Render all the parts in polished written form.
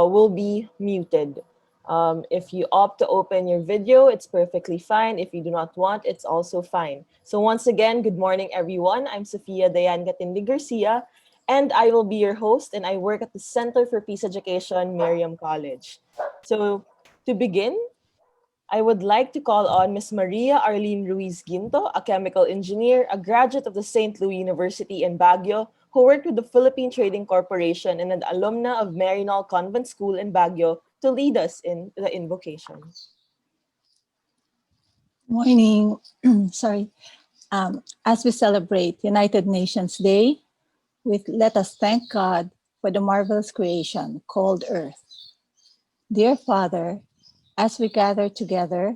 will be muted. If you opt to open your video, it's perfectly fine. If you do not want, it's also fine. So once again, good morning, everyone. I'm Sofia Dayan Gatindi Garcia, and I will be your host, and I work at the Center for Peace Education, Miriam College. So to begin, I would like to call on Ms. Maria Arlene Ruiz Ginto, a chemical engineer, a graduate of the St. Louis University in Baguio, who worked with the Philippine Trading Corporation and an alumna of Maryknoll Convent School in Baguio, to lead us in the invocation. Morning. Sorry. As we celebrate United Nations Day, let us thank God for the marvelous creation called Earth. Dear Father, as we gather together,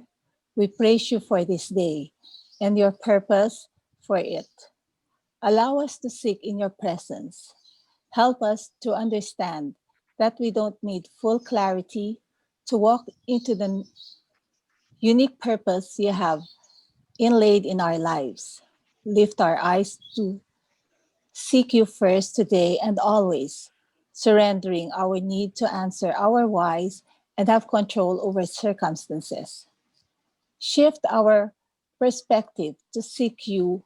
we praise you for this day and your purpose for it. Allow us to seek in your presence. Help us to understand that we don't need full clarity to walk into the unique purpose you have inlaid in our lives. Lift our eyes to seek you first today and always, surrendering our need to answer our whys and have control over circumstances. Shift our perspective to seek your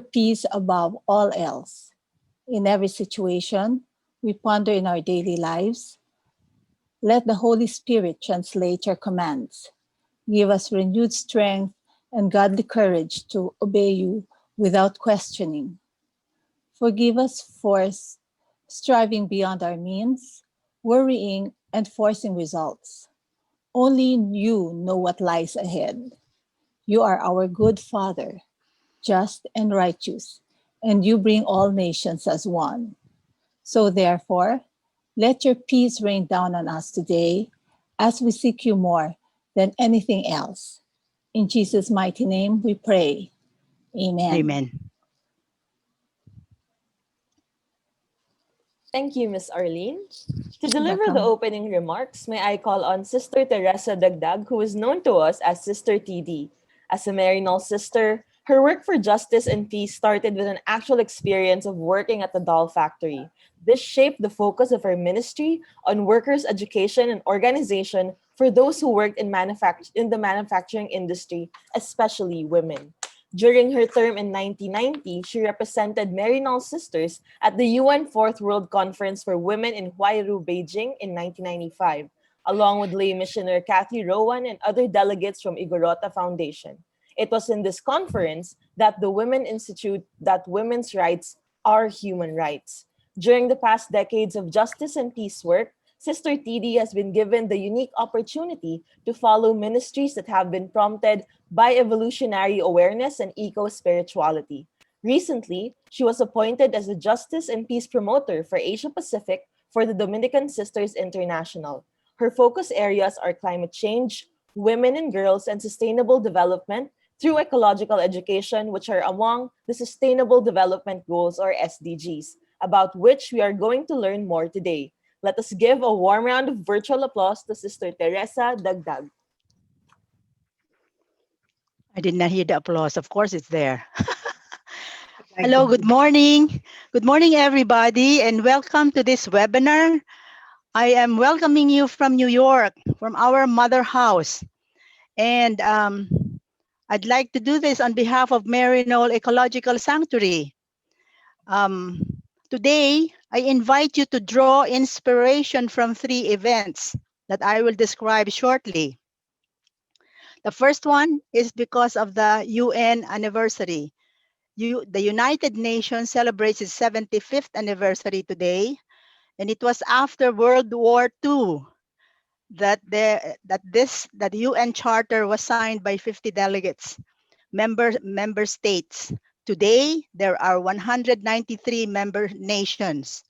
peace above all else. In every situation we ponder in our daily lives, let the Holy Spirit translate your commands. Give us renewed strength and godly courage to obey you without questioning. Forgive us for striving beyond our means, worrying and forcing results. Only you know what lies ahead. You are our good Father, just and righteous, and you bring all nations as one. So therefore, let your peace rain down on us today as we seek you more than anything else. In Jesus' mighty name we pray. Amen. Amen. Thank you, Ms. Arlene. To deliver the Welcome. opening remarks, may I call on Sister Teresa Dagdag, who is known to us as Sister TD. As a Maryknoll sister, her work for justice and peace started with an actual experience of working at the doll factory. This shaped the focus of her ministry on workers' education and organization for those who worked in the manufacturing industry, especially women. During her term in 1990, she represented Maryknoll Sisters at the UN Fourth World Conference for Women in Huairu, Beijing in 1995, along with lay missioner Kathy Rowan and other delegates from Igorota Foundation. It was in this conference that the Women Institute that women's rights are human rights. During the past decades of justice and peace work, Sister TD has been given the unique opportunity to follow ministries that have been prompted by evolutionary awareness and eco-spirituality. Recently, she was appointed as the Justice and Peace Promoter for Asia Pacific for the Dominican Sisters International. Her focus areas are climate change, women and girls, and sustainable development through ecological education, which are among the Sustainable Development Goals or SDGs, about which we are going to learn more today. Let us give a warm round of virtual applause to Sister Teresa Dagdag. I did not hear the applause. Of course, it's there. Like Hello, to good morning. Good morning, everybody, and welcome to this webinar. I am welcoming you from New York, from our mother house. And I'd like to do this on behalf of Maryknoll Ecological Sanctuary. Today, I invite you to draw inspiration from 3 events that I will describe shortly. The first one is because of the UN anniversary. The United Nations celebrates its 75th anniversary today, and it was after World War II that the UN Charter was signed by 50 delegates, member states. Today, there are 193 member nations.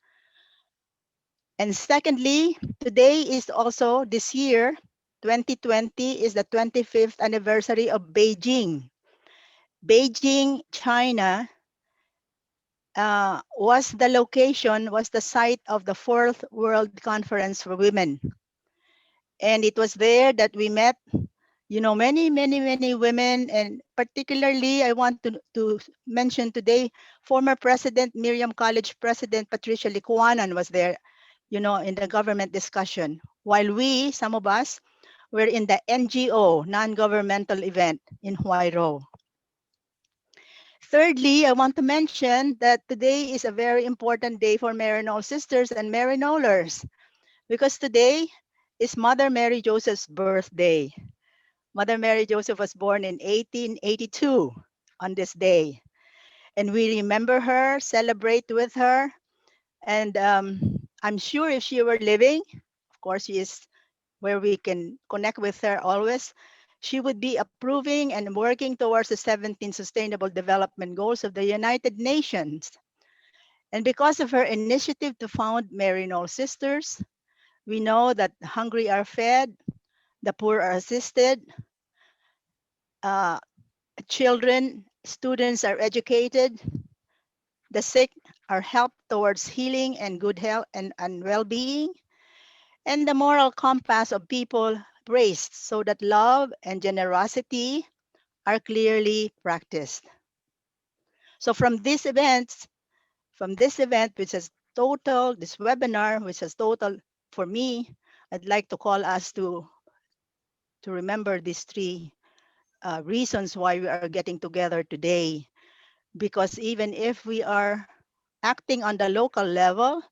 And secondly, today is also this year, 2020, is the 25th anniversary of Beijing. Beijing, China, was the site of the Fourth World Conference for Women. And it was there that we met, many women, and particularly I want to mention today, former President, Miriam College President Patricia Licuanan was there. in the government discussion, while we, some of us, were in the NGO, non-governmental event in Huairou. Thirdly, I want to mention that today is a very important day for Maryknoll sisters and Maryknollers because today is Mother Mary Joseph's birthday. Mother Mary Joseph was born in 1882 on this day. And we remember her, celebrate with her. And I'm sure if she were living, of course, she is where we can connect with her always, she would be approving and working towards the 17 Sustainable Development Goals of the United Nations. And because of her initiative to found Maryknoll Sisters, we know that the hungry are fed, the poor are assisted, uh, children, students are educated, the sick are helped towards healing and good health and well-being, and the moral compass of people raised so that love and generosity are clearly practiced. So from this event, which is total, this webinar, which is total for me, I'd like to call us to remember these three reasons why we are getting together today. Because even if we are acting on the local level,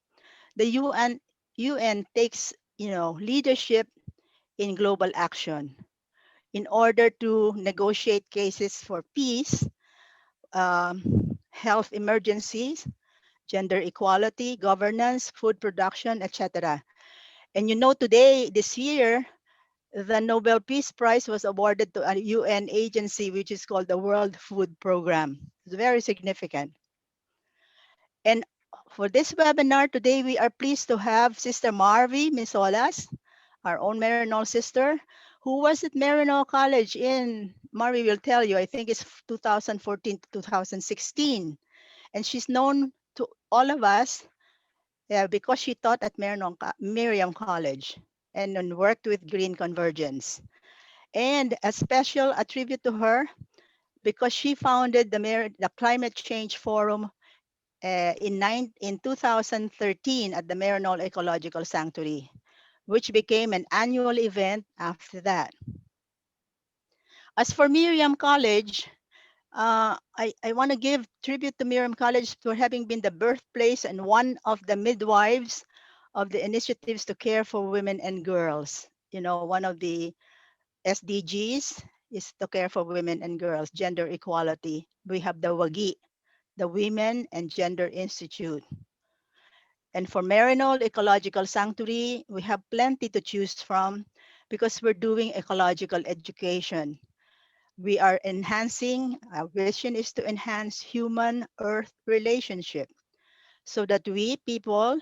the UN takes leadership in global action in order to negotiate cases for peace, health emergencies, gender equality, governance, food production, etc. And today, this year, the Nobel Peace Prize was awarded to a UN agency, which is called the World Food Program. It's very significant. And for this webinar today, we are pleased to have Sister Marvie Misolas, our own Maryknoll sister, who was at Maryknoll College in, Marvie will tell you, I think it's 2014 to 2016. And she's known to all of us because she taught at Miriam College and then worked with Green Convergence. And a special attribute to her because she founded the Climate Change Forum in 2013 at the Maryknoll Ecological Sanctuary, which became an annual event after that. As for Miriam College, I want to give tribute to Miriam College for having been the birthplace and one of the midwives of the initiatives to care for women and girls. One of the SDGs is to care for women and girls, gender equality. We have the WAGI, the Women and Gender Institute. And for Maryknoll Ecological Sanctuary, we have plenty to choose from because we're doing ecological education. We are enhancing, our vision is to enhance human-earth relationship so that we people,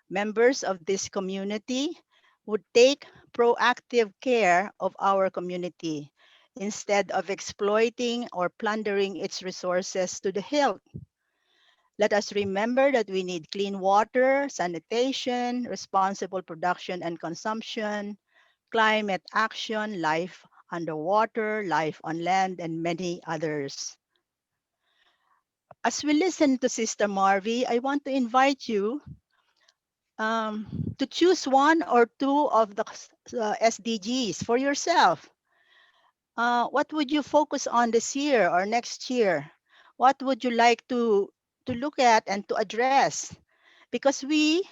members of this community, would take proactive care of our community instead of exploiting or plundering its resources to the hilt. Let us remember that we need clean water, sanitation, responsible production and consumption, climate action, life underwater, life on land, and many others. As we listen to Sister Marvie, I want to invite you to choose one or two of the SDGs for yourself. What would you focus on this year or next year? What would you like to look at and to address? Because we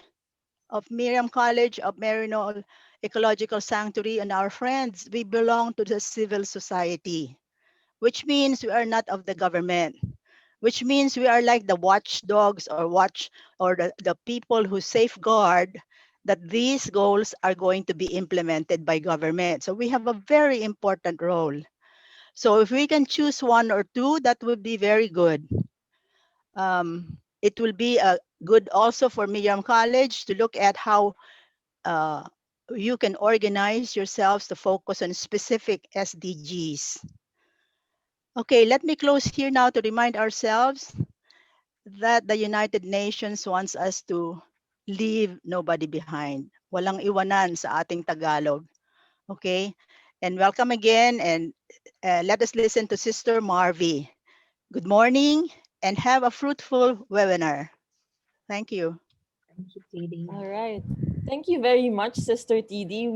of Miriam College of Maryknoll Ecological Sanctuary and our friends, we belong to the civil society, which means we are not of the government, which means we are like the watchdogs or the people who safeguard that these goals are going to be implemented by government. So we have a very important role. So if we can choose one or two, that would be very good. It will be good also for Miriam College to look at how uh, you can organize yourselves to focus on specific SDGs. Okay, let me close here now to remind ourselves that the United Nations wants us to leave nobody behind. Walang iwanan sa ating Tagalog. Okay? And welcome again, and let us listen to Sister Marvie. Good morning and have a fruitful webinar. Thank you. Thank you, Katie. All right. Thank you very much, Sister TD.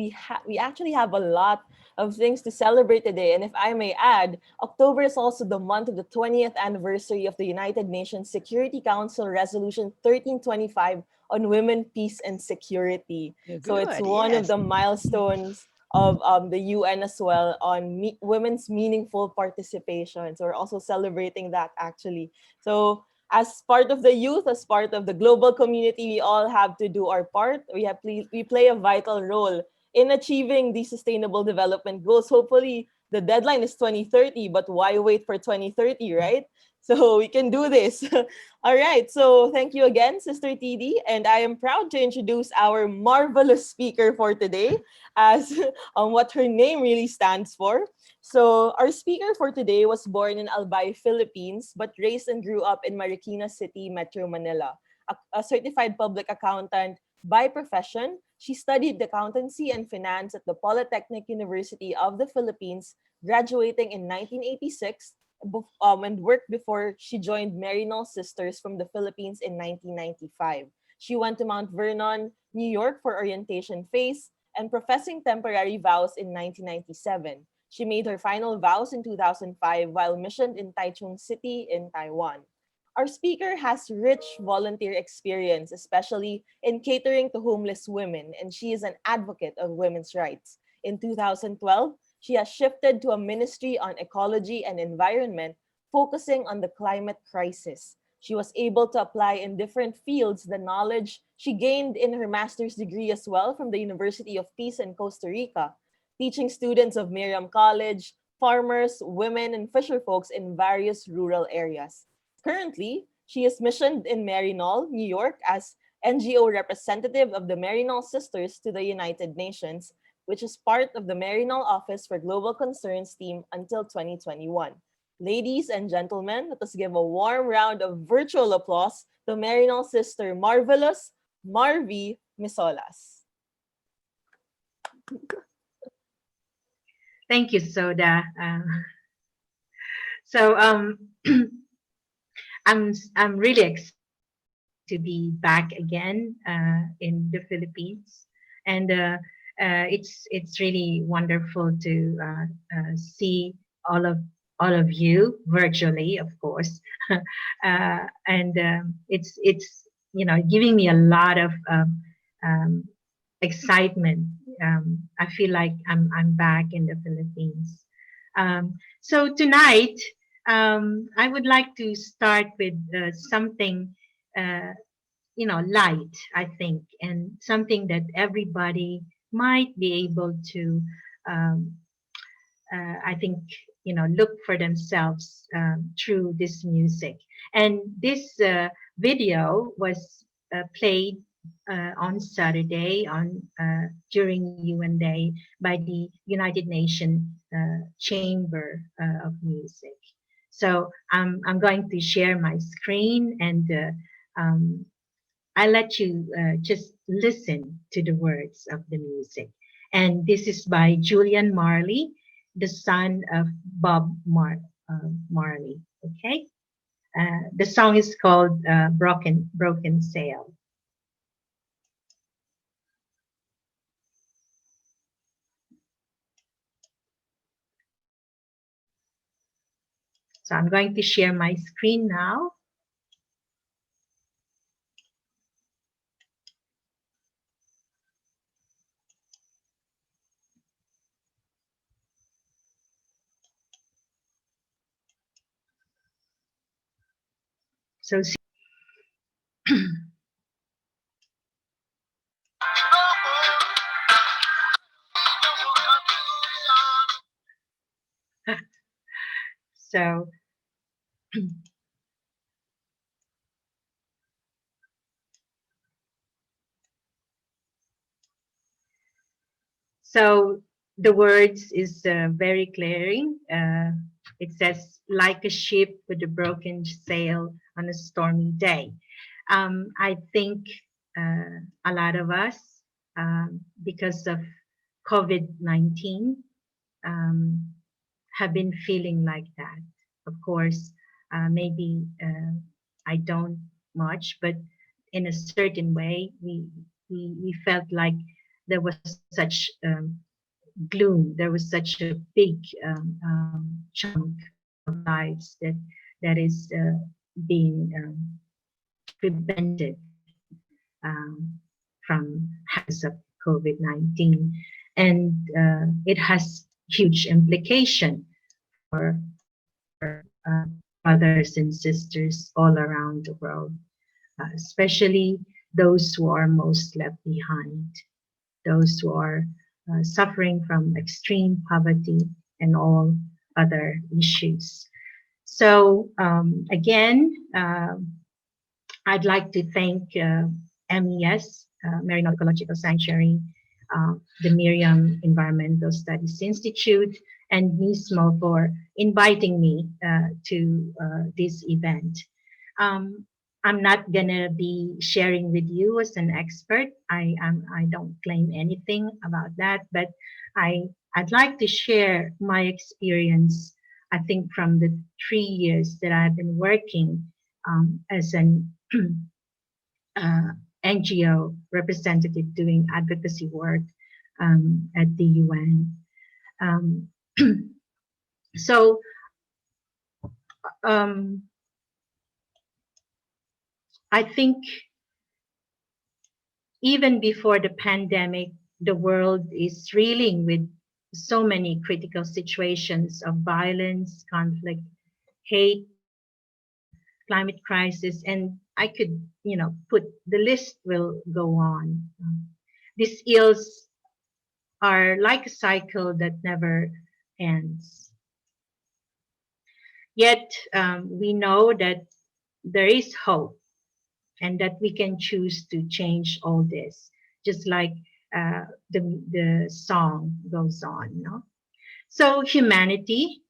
We actually have a lot of things to celebrate today. And if I may add, October is also the month of the 20th anniversary of the United Nations Security Council Resolution 1325 on women, peace, and security. So it's Good, one of yes. the milestones of the UN as well on women's meaningful participation. So we're also celebrating that actually. So as part of the youth, as part of the global community, we all have to do our part. We play a vital role in achieving these sustainable development goals. Hopefully, the deadline is 2030, but why wait for 2030, right? So we can do this. All right. So thank you again, Sister TD. And I am proud to introduce our marvelous speaker for today as on what her name really stands for. So our speaker for today was born in Albay, Philippines, but raised and grew up in Marikina City, Metro Manila. A certified public accountant by profession, she studied accountancy and finance at the Polytechnic University of the Philippines, graduating in 1986 and worked before she joined Maryknoll Sisters from the Philippines in 1995. She went to Mount Vernon, New York for orientation phase and professing temporary vows in 1997. She made her final vows in 2005 while missioned in Taichung City in Taiwan. Our speaker has rich volunteer experience, especially in catering to homeless women, and she is an advocate of women's rights. In 2012, she has shifted to a ministry on ecology and environment, focusing on the climate crisis. She was able to apply in different fields the knowledge she gained in her master's degree as well from the University of Peace in Costa Rica, teaching students of Miriam College, farmers, women, and fisherfolks in various rural areas. Currently, she is missioned in Maryknoll, New York as NGO representative of the Maryknoll Sisters to the United Nations, which is part of the Maryknoll Office for Global Concerns team until 2021. Ladies and gentlemen, let us give a warm round of virtual applause to Maryknoll sister Marvelous Marvie Misolas. Thank you, Soda. So I'm really excited to be back again in the Philippines, and it's really wonderful to see all of all of you virtually, of course, and it's giving me a lot of um, excitement. I feel like I'm back in the Philippines. So tonight, I would like to start with something, uh, light, I think, and something that everybody might be able to, um, I think, look for themselves through this music. And this video was played on Saturday during UN Day by the United Nations Chamber of Music. So I'm going to share my screen and I let you just listen to the words of the music. And this is by Julian Marley, the son of Marley. Okay, the song is called "Broken Sail." So I'm going to share my screen now. So so so the words is very clearing. It says, like a ship with a broken sail on a stormy day. I think a lot of us, because of COVID-19, um, have been feeling like that. Of course, maybe I don't much, but in a certain way, we felt like there was such gloom. There was such a big chunk of lives that is being prevented from hands of COVID-19, and it has huge implication for brothers and sisters all around the world, especially those who are most left behind, those who are suffering from extreme poverty and all other issues. So again, I'd like to thank MES, Maryknoll Ecological Sanctuary, the Miriam Environmental Studies Institute, and MISMO for inviting me to this event. I'm not gonna be sharing with you as an expert. I don't claim anything about that, but I'd like to share my experience. I think from the 3 years that I've been working as an NGO representative doing advocacy work at the UN. Um, so I think even before the pandemic, the world is reeling with so many critical situations of violence, conflict, hate, climate crisis, and I could, put the list will go on. These ills are like a cycle that never ends. Yet we know that there is hope and that we can choose to change all this, just like the song goes on. No? So humanity,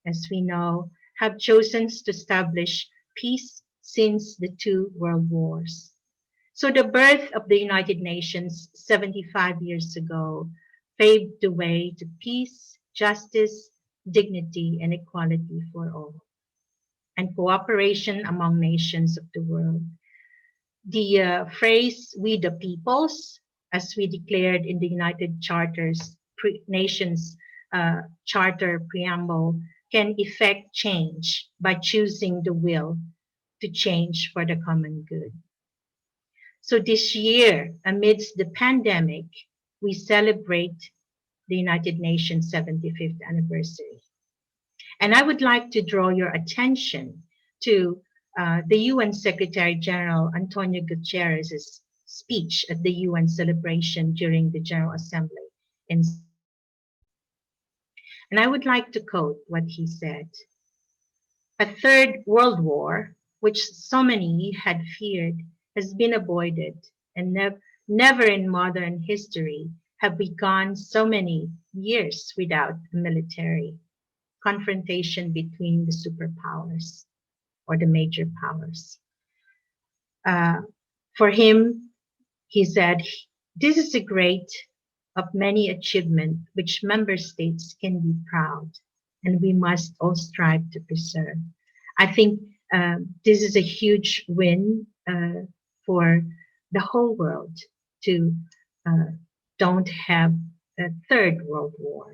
as we know, have chosen to establish peace since the two world wars. So the birth of the United Nations 75 years ago paved the way to peace, justice, dignity, and equality for all, and cooperation among nations of the world. The phrase "we the peoples," as we declared in the United Nations Charter Preamble, can effect change by choosing the will to change for the common good. So this year, amidst the pandemic, we celebrate the United Nations 75th anniversary. And I would like to draw your attention to the UN Secretary General Antonio Guterres' speech at the UN celebration during the General Assembly. And I would like to quote what he said. A third world war, which so many had feared, has been avoided, and never in modern history have we gone so many years without a military confrontation between the superpowers or the major powers. For him, he said, this is a great of many achievement which member states can be proud, and we must all strive to preserve. I think this is a huge win for the whole world to don't have a third world war.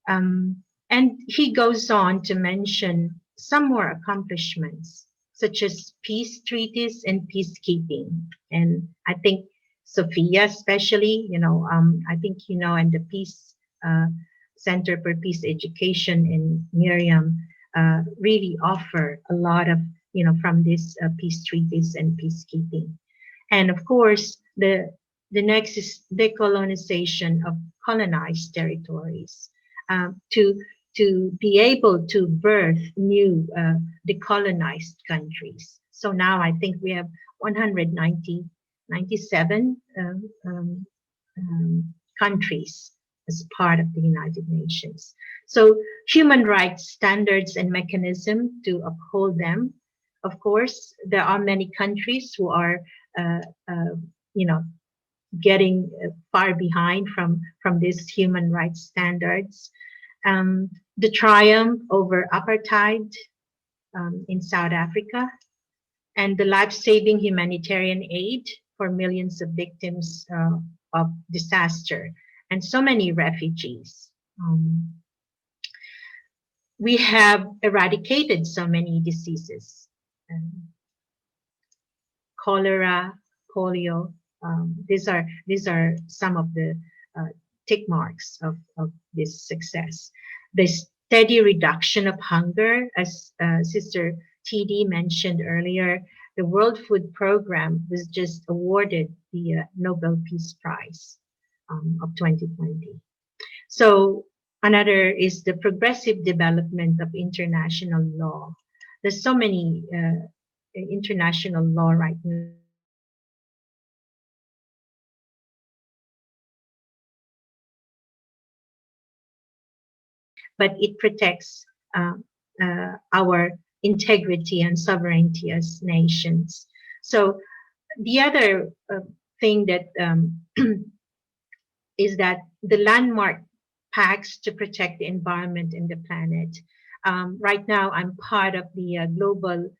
And he goes on to mention some more accomplishments, such as peace treaties and peacekeeping. And I think Sophia, especially, I think, and the Peace Center for Peace Education in Miriam really offer a lot of, from these peace treaties and peacekeeping. And of course, the next is decolonization of colonized territories. To be able to birth new decolonized countries. So now I think we have 97 countries as part of the United Nations. So human rights standards and mechanism to uphold them. Of course, there are many countries who are, getting far behind from these human rights standards. The triumph over apartheid in South Africa, and the life-saving humanitarian aid for millions of victims of disaster and so many refugees. We have eradicated so many diseases, cholera, polio. These are some of the tick marks of this success. The steady reduction of hunger, as Sister TD mentioned earlier, the World Food Program was just awarded the Nobel Peace Prize of 2020. So another is the progressive development of international law. There's so many international law right now but it protects uh, our integrity and sovereignty as nations. So the other thing that is that the landmark pacts to protect the environment and the planet. Right now, I'm part of the Global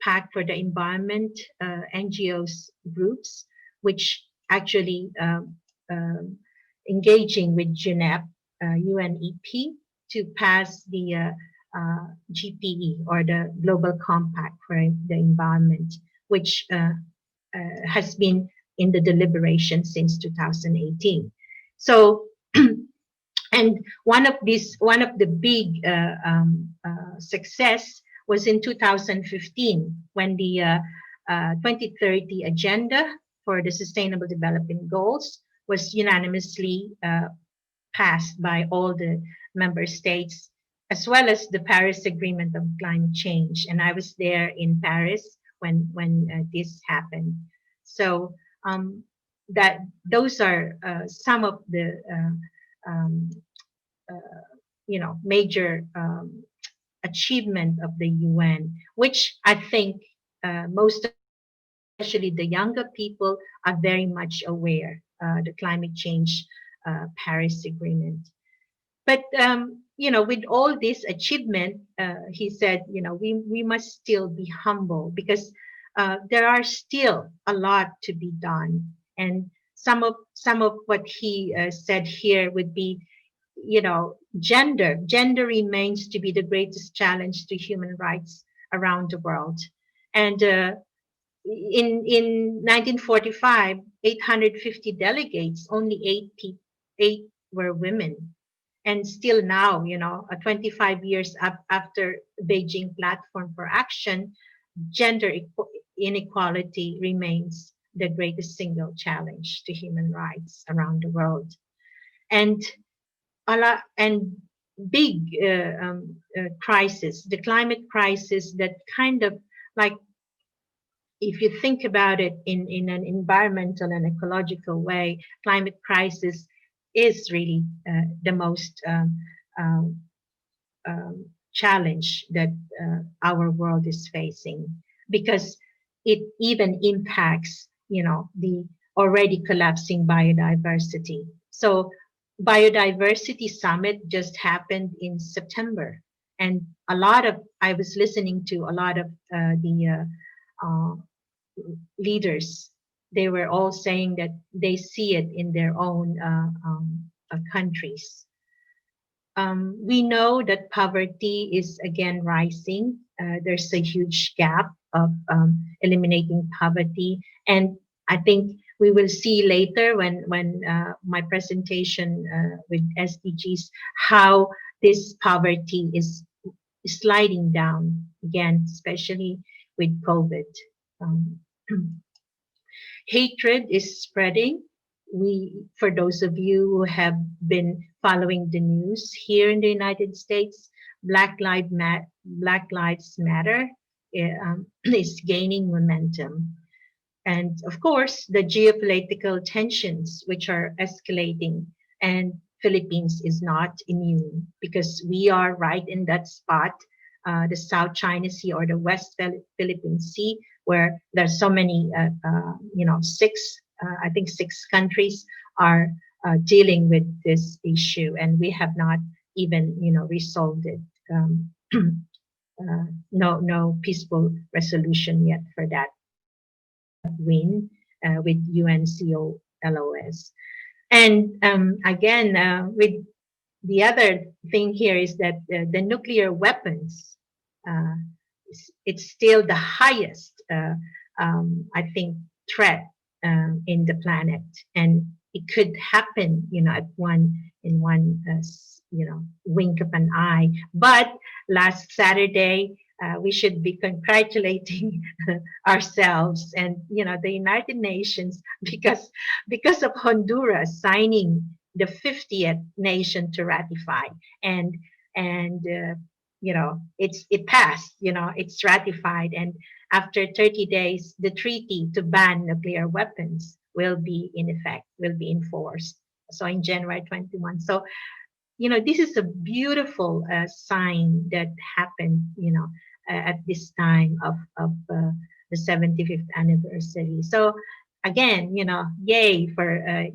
Pact for the Environment NGOs groups, which actually engaging with UNEP, UNEP, to pass the GPE, or the Global Compact for the Environment, which has been in the deliberation since 2018. So, and one of the big success was in 2015, when the 2030 agenda for the Sustainable Development Goals was unanimously passed by all the member states, as well as the Paris Agreement of Climate Change. And I was there in Paris when this happened. So that those are some of the major achievement of the UN, which I think most, especially the younger people, are very much aware the climate change Paris Agreement. But with all this achievement, he said, we must still be humble, because there are still a lot to be done. And some of what he said here would be, gender remains to be the greatest challenge to human rights around the world. And in 1945, 850 delegates, only eight were women. And still now, 25 years after Beijing Platform for Action, gender inequality remains the greatest single challenge to human rights around the world. And big crisis, the climate crisis, that kind of, like, if you think about it in an environmental and ecological way, climate crisis is really the most challenge that our world is facing, because it even impacts, the already collapsing biodiversity. So biodiversity summit just happened in September, and I was listening to a lot of the leaders. They were all saying that they see it in their own countries. We know that poverty is again rising. There's a huge gap of eliminating poverty, and I think we will see later when my presentation with SDGs, how this poverty is sliding down again, especially with COVID. Hatred is spreading. For those of you who have been following the news here in the United States, Black Lives Matter is gaining momentum. And of course, the geopolitical tensions, which are escalating, and Philippines is not immune, because we are right in that spot, the South China Sea, or the West Philippine Sea, where there's so many, I think six countries are dealing with this issue, and we have not even, resolved it. No peaceful resolution yet for that. Win with UNCOLOS. And again, with the other thing here is that the nuclear weapons, uh, it's still the highest, I think, threat in the planet, and it could happen, at one wink of an eye. But last Saturday, we should be congratulating ourselves and the United Nations because of Honduras signing the 50th nation to ratify, and it passed, it's ratified, and after 30 days the treaty to ban nuclear weapons will be in effect, will be enforced, so in January 21. So this is a beautiful sign that happened, at this time of the 75th anniversary. So again, yay for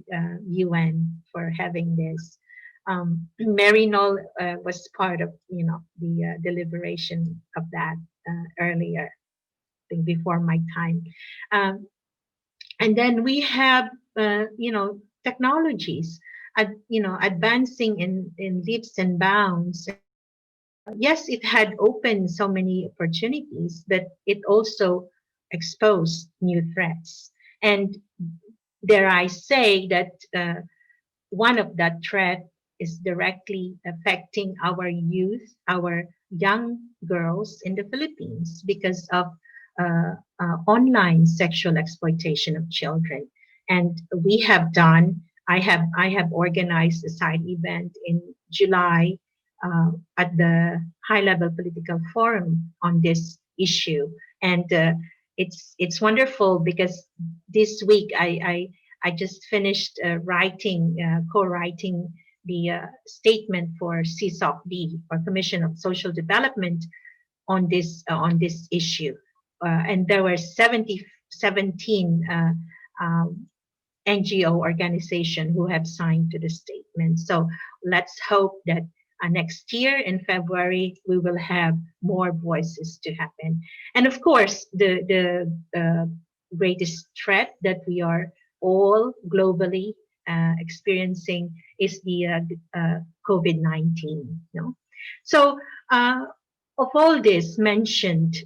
UN for having this. Maryknoll was part of, the deliberation of that earlier, I think before my time. Um, and then we have, technologies, advancing in leaps and bounds. Yes, it had opened so many opportunities, but it also exposed new threats. And dare I say that one of that threat is directly affecting our youth, our young girls in the Philippines because of online sexual exploitation of children. And we have done, I have organized a side event in July at the high level political forum on this issue. And it's wonderful because this week I just finished co-writing the statement for CSOC-D, or Commission of Social Development, on this issue, and there were 17 NGO organization who have signed to the statement. So let's hope that next year in February we will have more voices to happen. And of course, the greatest threat that we are all globally experiencing is the COVID-19. So of all this mentioned,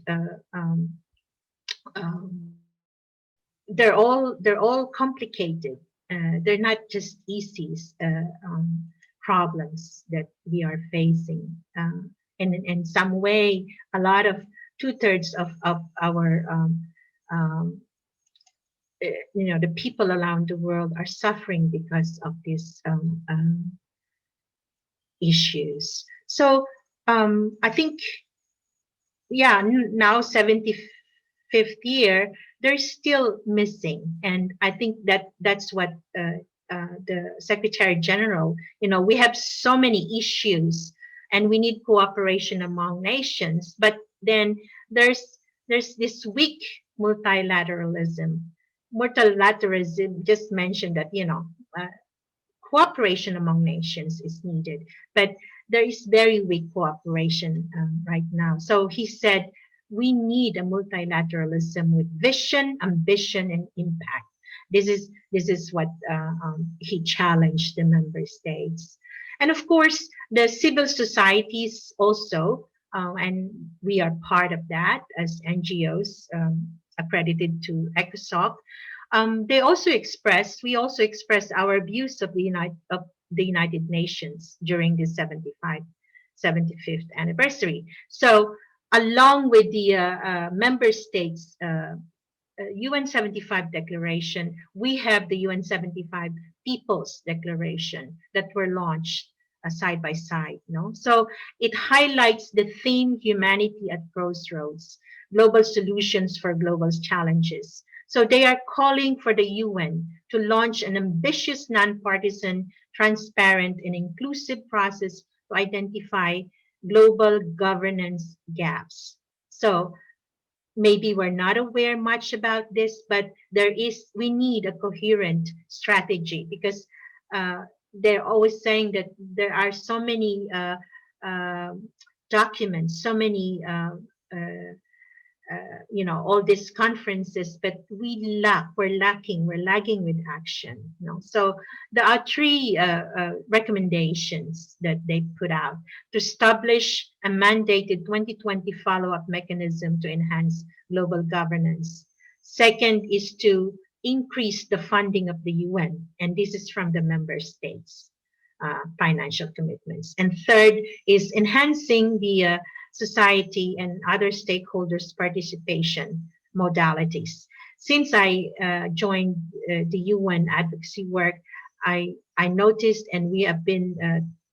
um, they're all complicated. They're not just easy problems that we are facing. And in some way, a lot of two-thirds of our um, the people around the world are suffering because of these issues. So I think, yeah, now 75th year, they're still missing, and I think that's what the Secretary General, we have so many issues, and we need cooperation among nations, but then there's this weak multilateralism. Multilateralism just mentioned that uh, cooperation among nations is needed, but there is very weak cooperation right now. So he said we need a multilateralism with vision, ambition, and impact. This is what he challenged the member states, and of course the civil societies also, and we are part of that as NGOs accredited to ECOSOC. We also express our views of the United Nations during the 75th anniversary. So along with the member states UN 75 declaration, we have the UN 75 People's Declaration that were launched side by side. So it highlights the theme humanity at crossroads, global solutions for global challenges. So they are calling for the UN to launch an ambitious, nonpartisan, transparent, and inclusive process to identify global governance gaps. So maybe we're not aware much about this, but we need a coherent strategy, because they're always saying that there are so many uh, documents, so many all these conferences, but we're lagging with action. So there are three recommendations that they put out: to establish a mandated 2020 follow-up mechanism to enhance global governance. Second is to increase the funding of the UN, and this is from the member states. Financial commitments. And third is enhancing the society and other stakeholders' participation modalities. Since I joined the UN advocacy work, I noticed, and we have been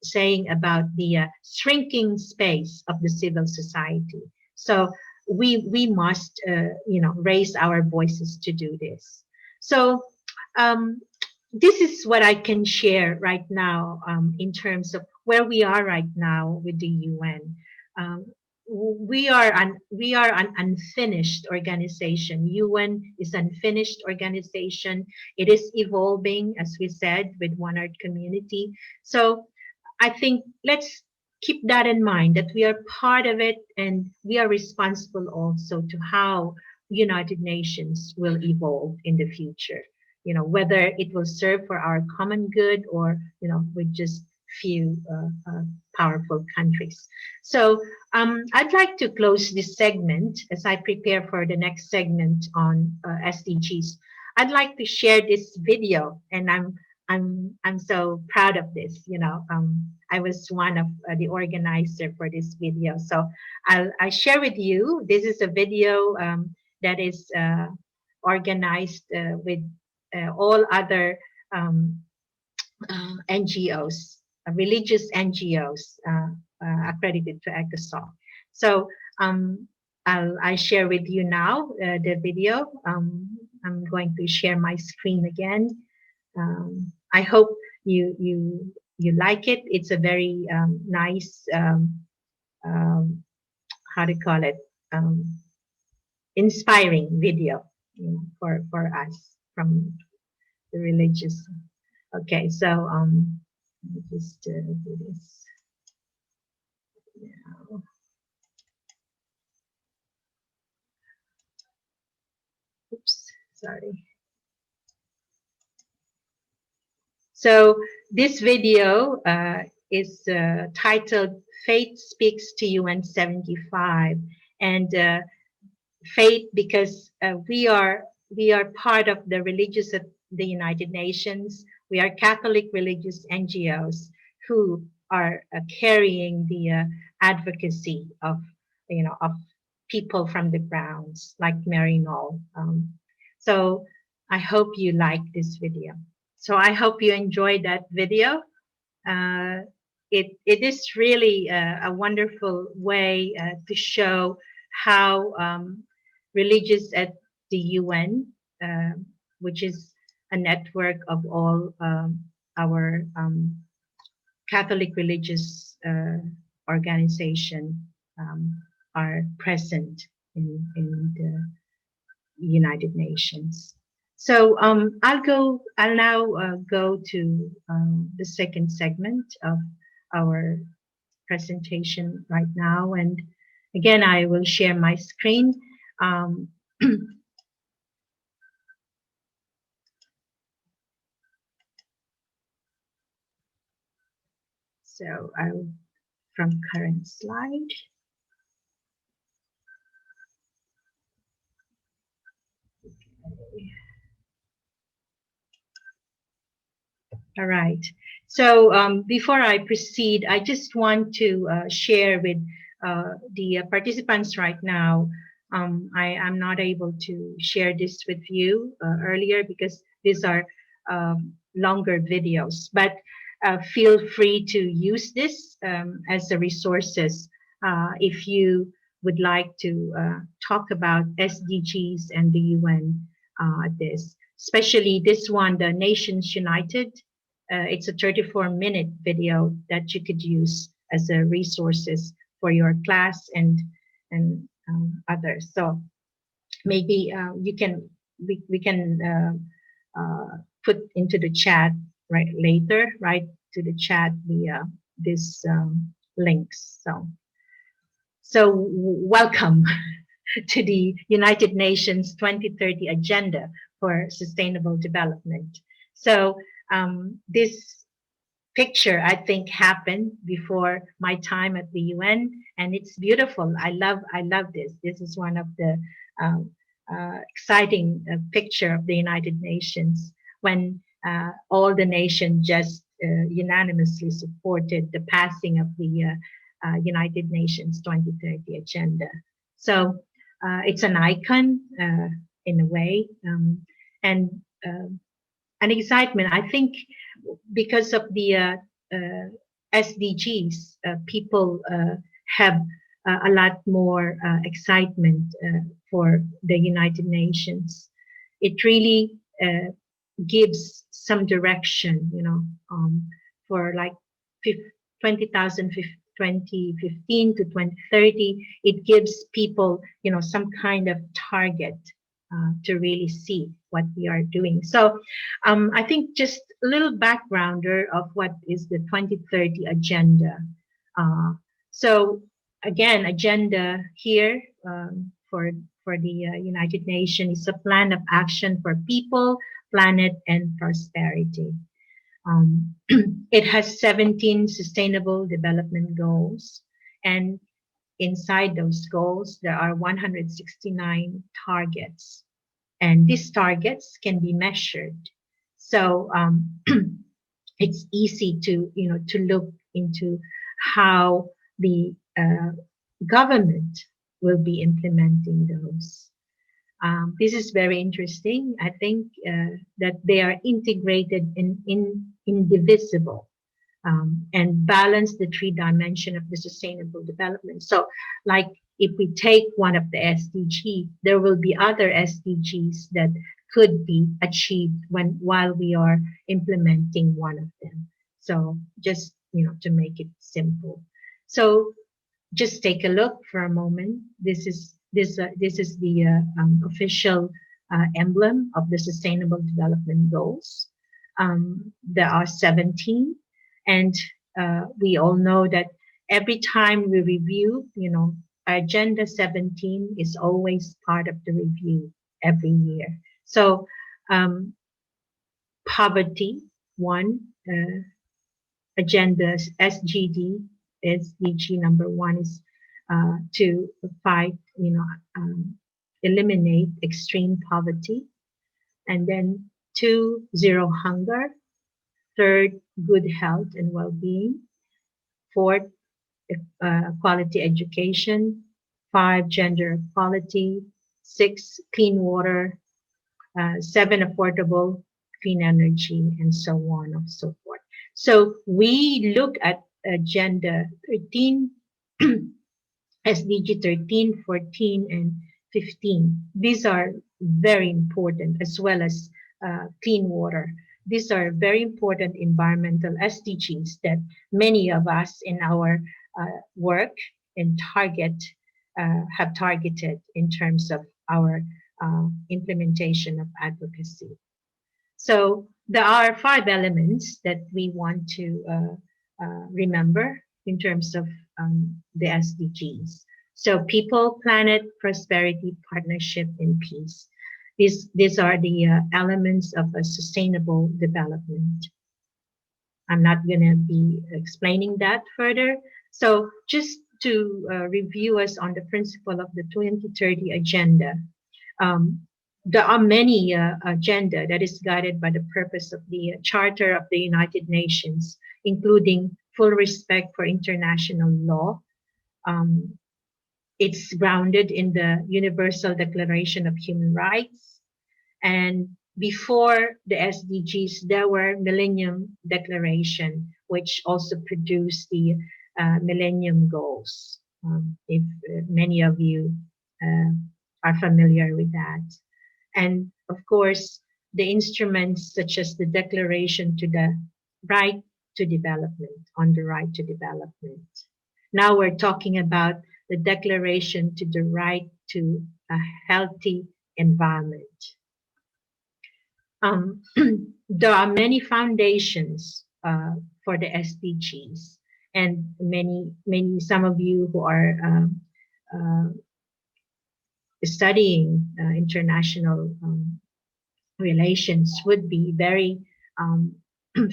saying about the shrinking space of the civil society. So we must raise our voices to do this. So this is what I can share right now in terms of where we are right now with the UN. We are an unfinished organization. UN is an unfinished organization. It is evolving, as we said, with One Earth community. So I think let's keep that in mind, that we are part of it and we are responsible also to how United Nations will evolve in the future. Whether it will serve for our common good or, with just few powerful countries. So I'd like to close this segment as I prepare for the next segment on SDGs. I'd like to share this video, and I'm so proud of this. I was one of the organizer for this video, so I'll share with you. This is a video that is organized with all other NGOs, religious NGOs accredited to ECOSOC. So I share with you now the video. I'm going to share my screen again. I hope you like it. It's a very nice, how to call it, inspiring video for us from the religious. Okay, so let me just do this now. Oops, sorry. So this video is titled "Faith Speaks to UN 75," and faith because we are part of the religious of the United Nations. We are Catholic religious NGOs who are carrying the advocacy of people from the grounds like Maryknoll. So I hope you like this video. So I hope you enjoyed that video. It is really a wonderful way to show how religious at the UN, which is a network of all our Catholic religious organization are present in the United Nations. So I'll now go to the second segment of our presentation right now, and again I will share my screen. So I'll from current slide. Okay. All right. So before I proceed, I just want to share with the participants right now. I am not able to share this with you earlier because these are longer videos, but feel free to use this as a resources if you would like to talk about SDGs and the UN this, especially this one, the Nations United. It's a 34-minute video that you could use as a resources for your class and others. So maybe we can put into the chat right later, right to the chat via this links. So welcome. to the United Nations 2030 Agenda for Sustainable Development. So this picture, I think, happened before my time at the UN, and it's beautiful. I love this. This is one of the um, exciting picture of the United Nations when all the nations just unanimously supported the passing of the United Nations 2030 agenda. So it's an icon in a way, and uh, an excitement. I think because of the SDGs, people have a lot more excitement for the United Nations. It really gives some direction, for like 20,000 2015 to 2030. It gives people, some kind of target to really see what we are doing. So I think just a little backgrounder of what is the 2030 agenda. Uh, so again, agenda here for the United Nations is a plan of action for people, planet, and prosperity. It has 17 sustainable development goals, and inside those goals, there are 169 targets, and these targets can be measured. So it's easy to look into how the government will be implementing those. This is very interesting. I think that they are integrated in indivisible, and balance the three dimension of the sustainable development. So like if we take one of the SDG, there will be other SDGs that could be achieved while we are implementing one of them. So just, to make it simple. So just take a look for a moment. This is the official emblem of the Sustainable Development Goals. There are 17, and we all know that every time we review, Agenda 17 is always part of the review every year. So poverty, one, agenda SDG number one is to fight, eliminate extreme poverty. And then 2, zero hunger. 3rd, good health and well-being. 4th, quality education. 5, gender equality. 6, clean water. 7, affordable clean energy, and so on and so forth. So we look at Agenda 13, SDG 13, 14, and 15. These are very important, as well as clean water. These are very important environmental SDGs that many of us in our work and have targeted in terms of our implementation of advocacy. So there are 5 elements that we want to remember in terms of the SDGs. So people, planet, prosperity, partnership, and peace. These are the elements of a sustainable development. I'm not going to be explaining that further. So just to review us on the principle of the 2030 agenda. There are many agenda that is guided by the purpose of the Charter of the United Nations, including full respect for international law. It's grounded in the Universal Declaration of Human Rights. And before the SDGs, there were Millennium Declaration, which also produced the Millennium Goals. If many of you are familiar with that. And of course, the instruments such as the Declaration to the Right to Development, on the right to development. Now we're talking about the Declaration to the Right to a Healthy Environment. There are many foundations for the SDGs, and some of you who are studying international relations would be very um,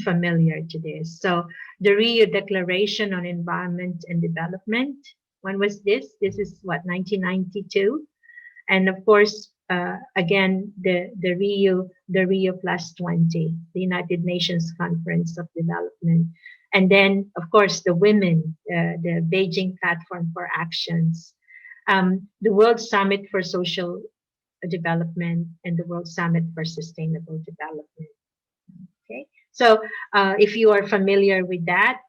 familiar to this. So the Rio Declaration on Environment and Development, when was this? This is what, 1992? And of course, again, the Rio Plus 20, the United Nations Conference of Development. And then, of course, the women, the Beijing Platform for Actions, the World Summit for Social Development, and the World Summit for Sustainable Development. Okay, so if you are familiar with that,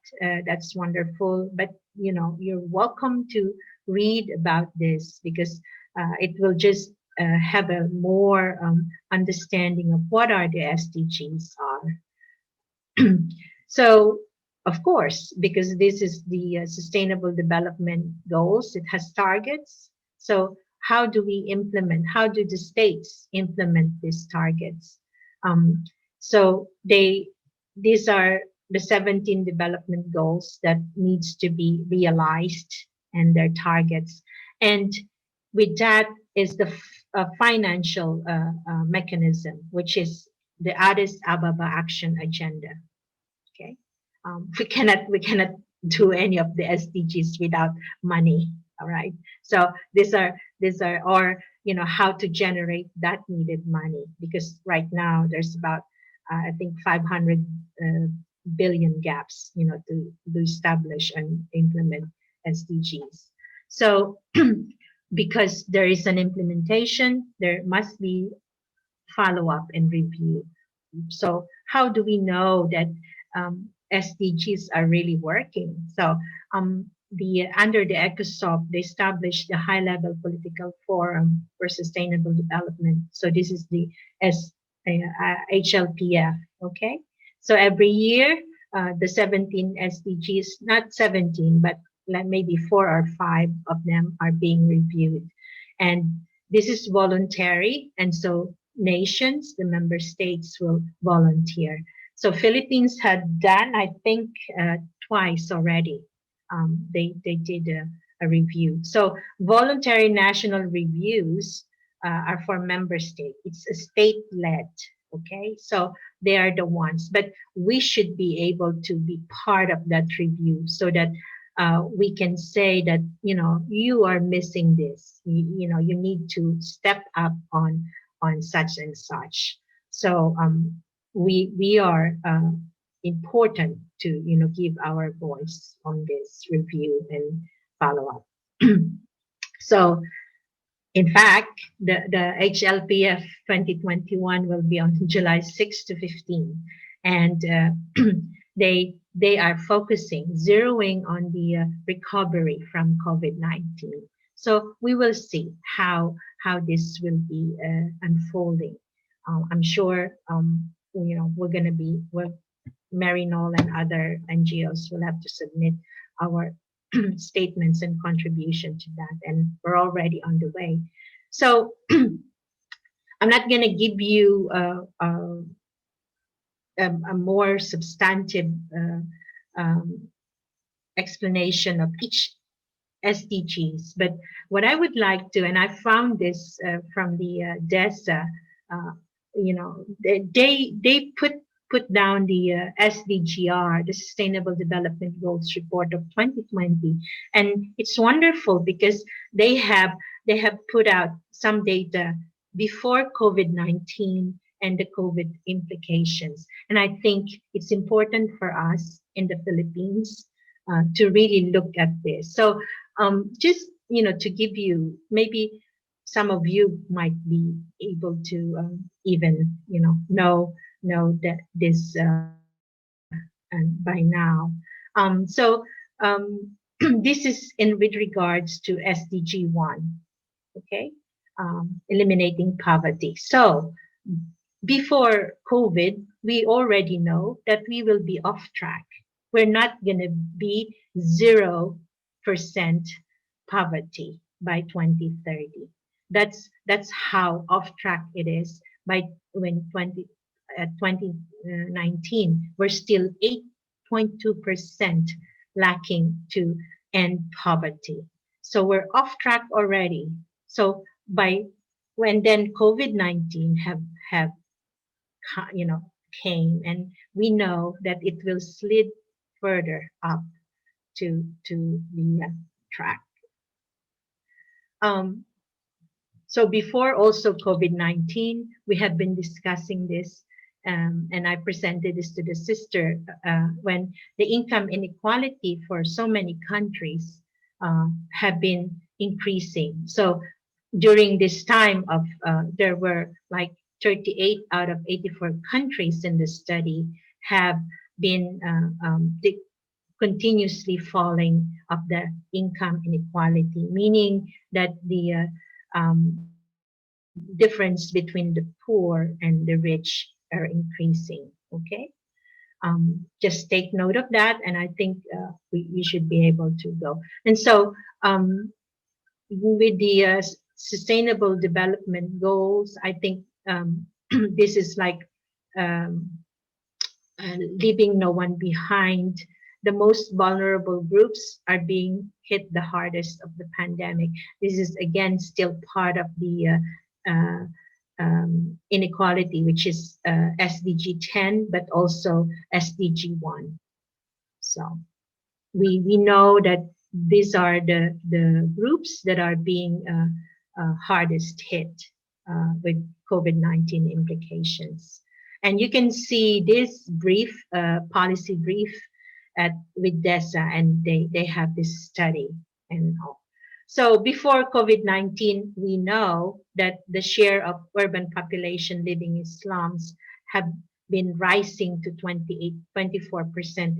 that's wonderful. But you're welcome to read about this because it will just have a more understanding of what are the SDGs are. So, of course, because this is the Sustainable Development Goals, it has targets. So, how do we implement? How do the states implement these targets? Um, so, these are the 17 development goals that needs to be realized and their targets. And with that is the financial mechanism, which is the Addis Ababa Action Agenda. Okay, we cannot do any of the SDGs without money. All right, so these are or how to generate that needed money, because right now there's about I think 500 billion gaps to establish and implement SDGs. So because there is an implementation, there must be follow up and review. So how do we know that SDGs are really working? So the under the ECOSOC, they established the High Level Political Forum for Sustainable Development. So this is the HLPF. Okay, so every year the 17 SDGs, not 17, but like maybe 4 or 5 of them are being reviewed, and this is voluntary, and so nations, the member states, will volunteer. So Philippines had done, I think, twice already. They did a review. So voluntary national reviews are for member state. It's a state led. Okay, so they are the ones, but we should be able to be part of that review so that we can say that you are missing this. You need to step up on such and such. So we are important to give our voice on this review and follow up. So in fact, the HLPF 2021 will be on July 6 to 15, and they are focusing, zeroing on the recovery from COVID-19. So we will see how this will be unfolding. I'm sure we're going to be Maryknoll and other NGOs will have to submit our statements and contribution to that, and we're already on the way. So I'm not going to give you a more substantive explanation of each SDGs, but what I would like to, and I found this from the DESA, they put down the SDGR, the Sustainable Development Goals report of 2020, and it's wonderful because they have put out some data before COVID-19 and the COVID implications, and I think it's important for us in the Philippines to really look at this. So just to give you, maybe some of you might be able to even know that this and by now. This is in with regards to SDG 1, okay, eliminating poverty. So before COVID, we already know that we will be off track. We're not going to be 0% poverty by 2030. That's how off track it is. By 2019, we're still 8.2% lacking to end poverty. So we're off track already. So by when then COVID-19 have came, and we know that it will slid further up to the track. Um, so before also COVID-19, we have been discussing this, and I presented this to the sister when the income inequality for so many countries have been increasing. So during this time of there were like 38 out of 84 countries in the study have been continuously falling of the income inequality, meaning that the difference between the poor and the rich are increasing. Okay, just take note of that, and I think we should be able to go. And so with the sustainable development goals, I think this is like um, leaving no one behind. The most vulnerable groups are being hit the hardest of the pandemic. This is again still part of the inequality, which is SDG 10, but also SDG 1. So we know that these are the groups that are being hardest hit with COVID-19 implications. And you can see this brief, policy brief with DESA, and they have this study and all. So before COVID-19, we know that the share of urban population living in slums have been rising to 24%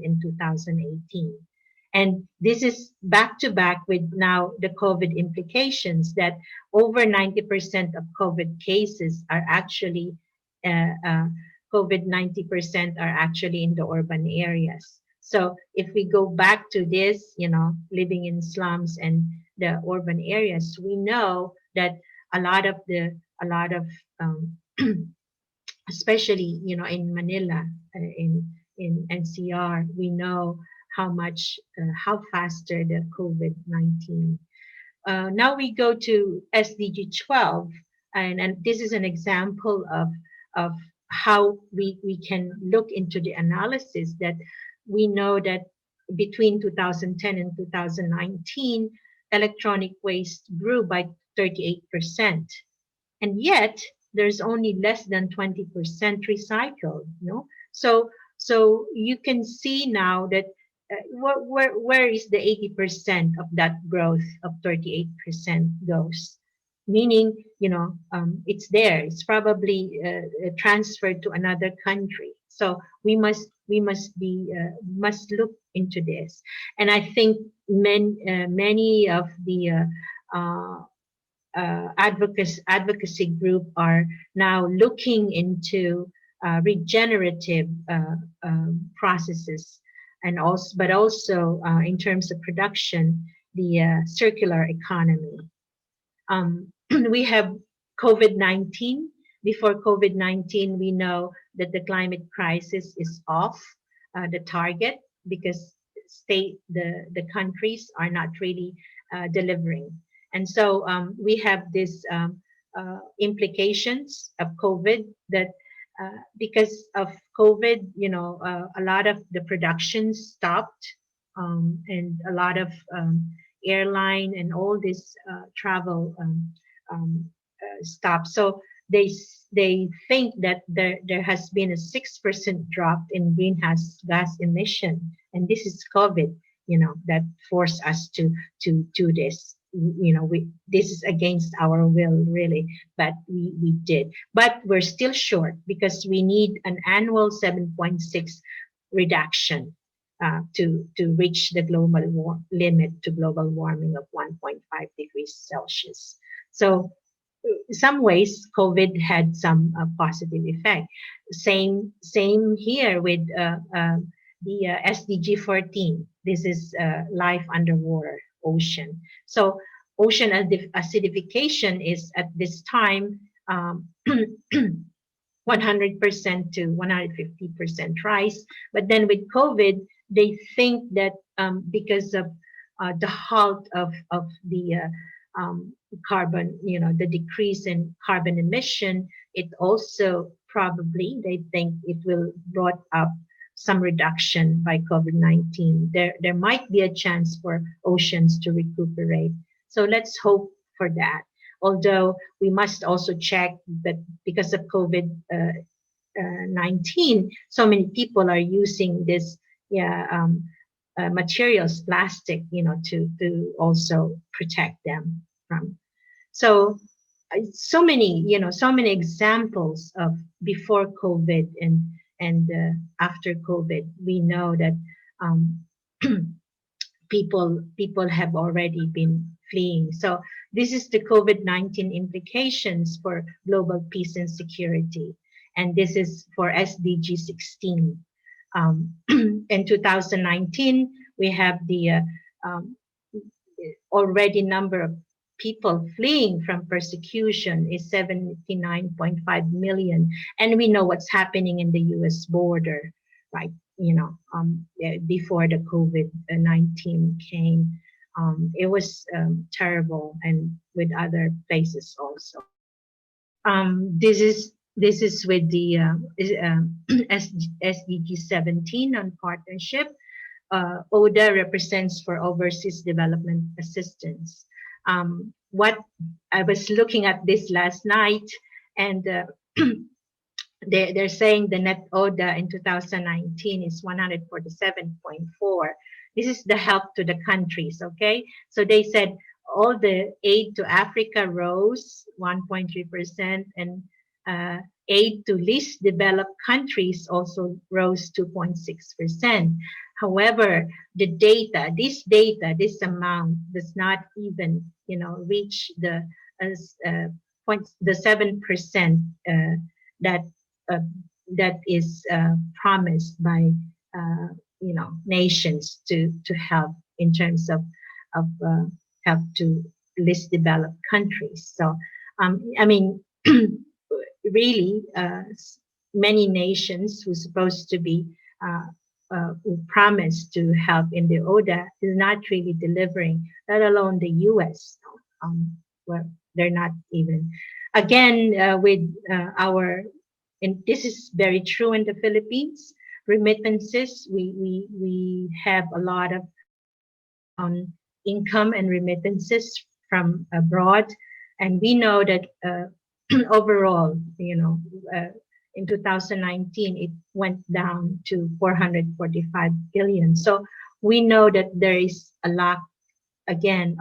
in 2018. And this is back to back with now the COVID implications that over 90% of COVID cases are actually, uh, uh, COVID 90% are actually in the urban areas. So if we go back to this, living in slums and the urban areas, we know that a lot of, um, especially in Manila, in NCR, we know how faster the COVID-19. Now we go to SDG 12, and this is an example of how we can look into the analysis that we know that between 2010 and 2019, electronic waste grew by 38%, and yet there's only less than 20% recycled. So you can see now that where is the 80% of that growth of 38% goes, meaning it's there, it's probably transferred to another country. So we must look into this. And I think many of the advocacy group are now looking into regenerative processes, and also, but also in terms of production, the circular economy. We have COVID-19. Before COVID-19, we know that the climate crisis is off the target because the countries are not really delivering. And so we have this implications of COVID that because of COVID, a lot of the production stopped, and a lot of airline and all this travel stopped. So they think that there has been a 6% drop in greenhouse gas emission, and this is COVID, that forced us to do this. This is against our will, really, but we did. But we're still short because we need an annual 7.6 reduction to reach the global limit to global warming of 1.5 degrees Celsius. So in some ways, COVID had some positive effect. Same here with the SDG 14. This is life underwater, ocean. So ocean acidification is at this time 100% to 150% rise. But then with COVID, they think that because of the halt of the carbon, the decrease in carbon emission, it also probably, they think it will brought up some reduction by COVID-19. There might be a chance for oceans to recuperate. So let's hope for that. Although we must also check that because of COVID-19, so many people are using this, yeah, materials, plastic, to also protect them from. So so many examples of before COVID and after COVID. We know that um, people have already been fleeing. So this is the COVID-19 implications for global peace and security, and this is for SDG 16. In 2019, we have the um, already number of people fleeing from persecution is 79.5 million. And we know what's happening in the US border, right? Before the COVID-19 came, it was terrible, and with other places also. This is with the SDG 17 on partnership. ODA represents for overseas development assistance. What I was looking at this last night, and they're saying the net ODA in 2019 is 147.4. This is the help to the countries, okay? So they said all the aid to Africa rose 1.3%, and aid to least developed countries also rose 2.6%. However, this amount does not even, reach the 7% that uh, that is promised by nations to help in terms of help to least developed countries. So, I mean, really, many nations who supposed to be who promised to help in the ODA is not really delivering, let alone the U.S. Well, they're not even. Again, with and this is very true in the Philippines, remittances, we have a lot of income and remittances from abroad, and we know that overall, in 2019, it went down to 445 billion. So we know that there is a lack again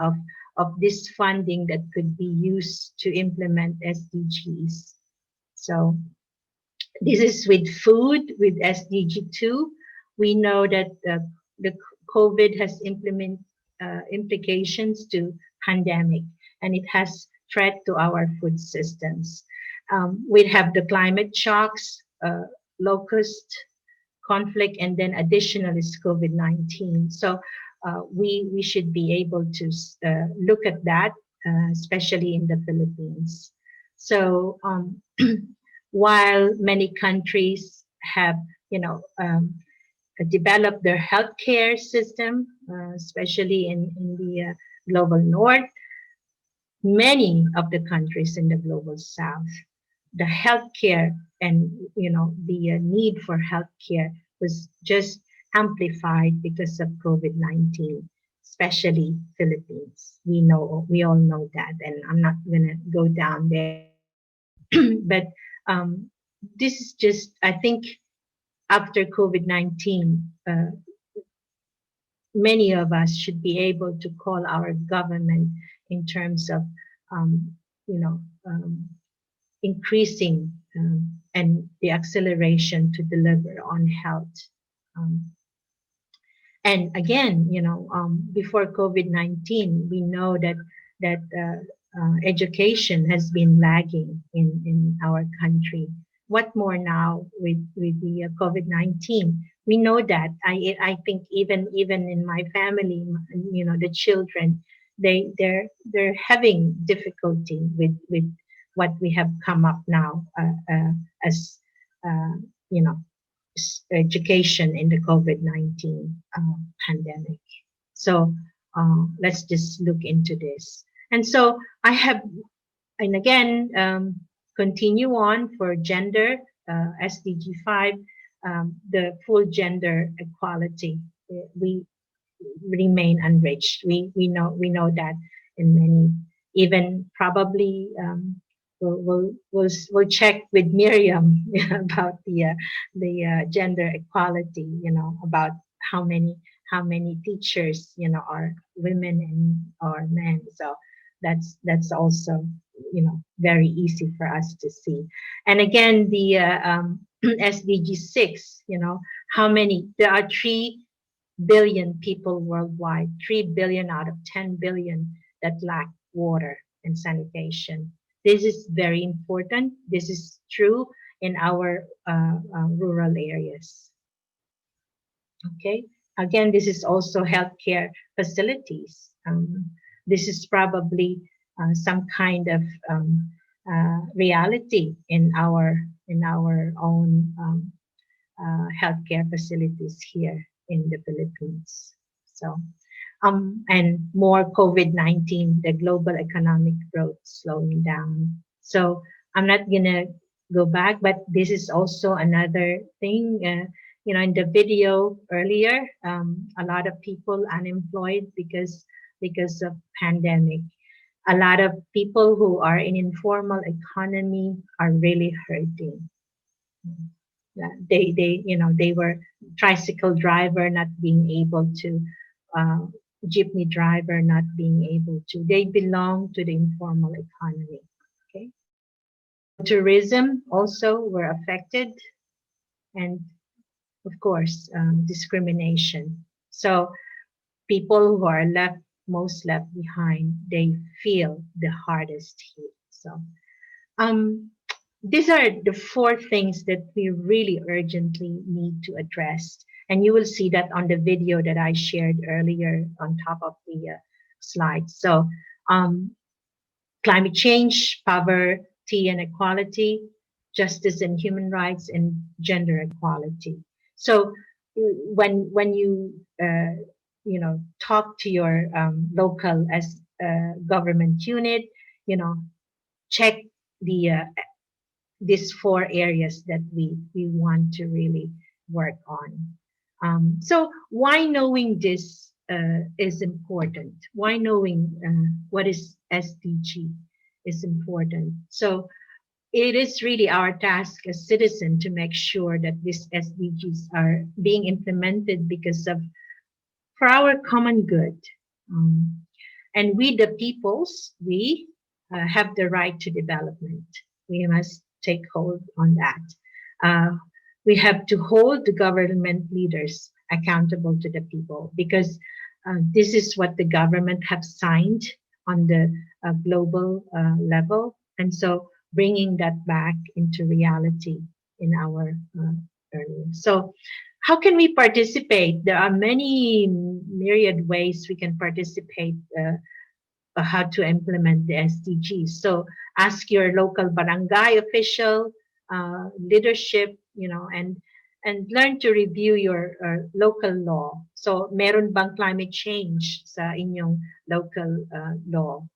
of this funding that could be used to implement SDGs. So this is with food, with SDG 2. We know that the COVID has implications to pandemic, and it has threat to our food systems. We have the climate shocks, locust conflict, and then additional is COVID-19. So we should be able to look at that, especially in the Philippines. So while many countries have, developed their healthcare system, especially in the global north, many of the countries in the global south, the healthcare and the need for healthcare was just amplified because of COVID-19, especially Philippines. We all know that, and I'm not gonna go down there. But this is just, I think, after COVID-19, many of us should be able to call our government in terms of, um, you know, um, increasing and the acceleration to deliver on health. Um, and again, before COVID-19, we know that education has been lagging in our country. What more now with the COVID-19? We know that. I think even in my family, the children, they're having difficulty with what we have come up now as uh, you know education in the COVID-19 pandemic. So let's just look into this. And so I have, and again, continue on for gender, SDG 5, the full gender equality. We remain unreached. We know that in many, even probably we'll check with Miriam about the gender equality. About how many how many teachers are women and or men. So that's also very easy for us to see. And again, the SDG 6. How many? There are 3 billion people worldwide, 3 billion out of 10 billion that lack water and sanitation. This is very important. This is true in our rural areas. Okay. Again, this is also healthcare facilities. This is probably some kind of reality in our own healthcare facilities here in the Philippines. So, and more COVID-19, the global economic growth slowing down. So I'm not gonna go back, but this is also another thing. In the video earlier, a lot of people unemployed because of pandemic. A lot of people who are in informal economy are really hurting. They were tricycle driver not being able to, uh, jeepney driver not being able to. They belong to the informal economy. Okay. Tourism also were affected, and of course, discrimination. So people who are left behind, they feel the hardest hit. So um, these are the four things that we really urgently need to address. And you will see that on the video that I shared earlier on top of the slide. So um, climate change, poverty and equality, justice and human rights, and gender equality. So when you talk to your local as government unit, check the these four areas that we want to really work on. So why knowing this is important? Why knowing what is SDG is important? So it is really our task as citizen to make sure that these SDGs are being implemented because of for our common good. Um, and we, the peoples, we have the right to development. We must take hold on that. Uh, we have to hold the government leaders accountable to the people because this is what the government have signed on the global level. And so bringing that back into reality in our area. So how can we participate? There are many myriad ways we can participate how to implement the SDGs. So ask your local barangay official, leadership, and learn to review your local law. So meron bang climate change sa inyong local law,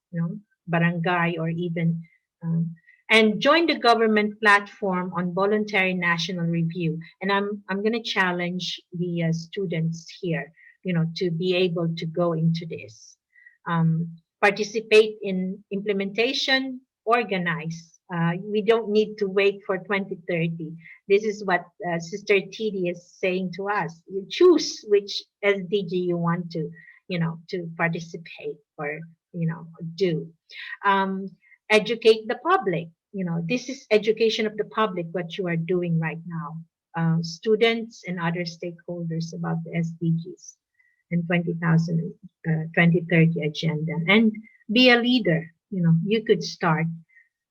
barangay or even um, and join the government platform on voluntary national review. And I'm going to challenge the students here, to be able to go into this. Participate in implementation, organize. We don't need to wait for 2030. This is what Sister TD is saying to us. You choose which SDG you want to participate or, do. Um, Educate the public. This is education of the public, what you are doing right now. Students and other stakeholders about the SDGs and 2030 agenda, and be a leader. You could start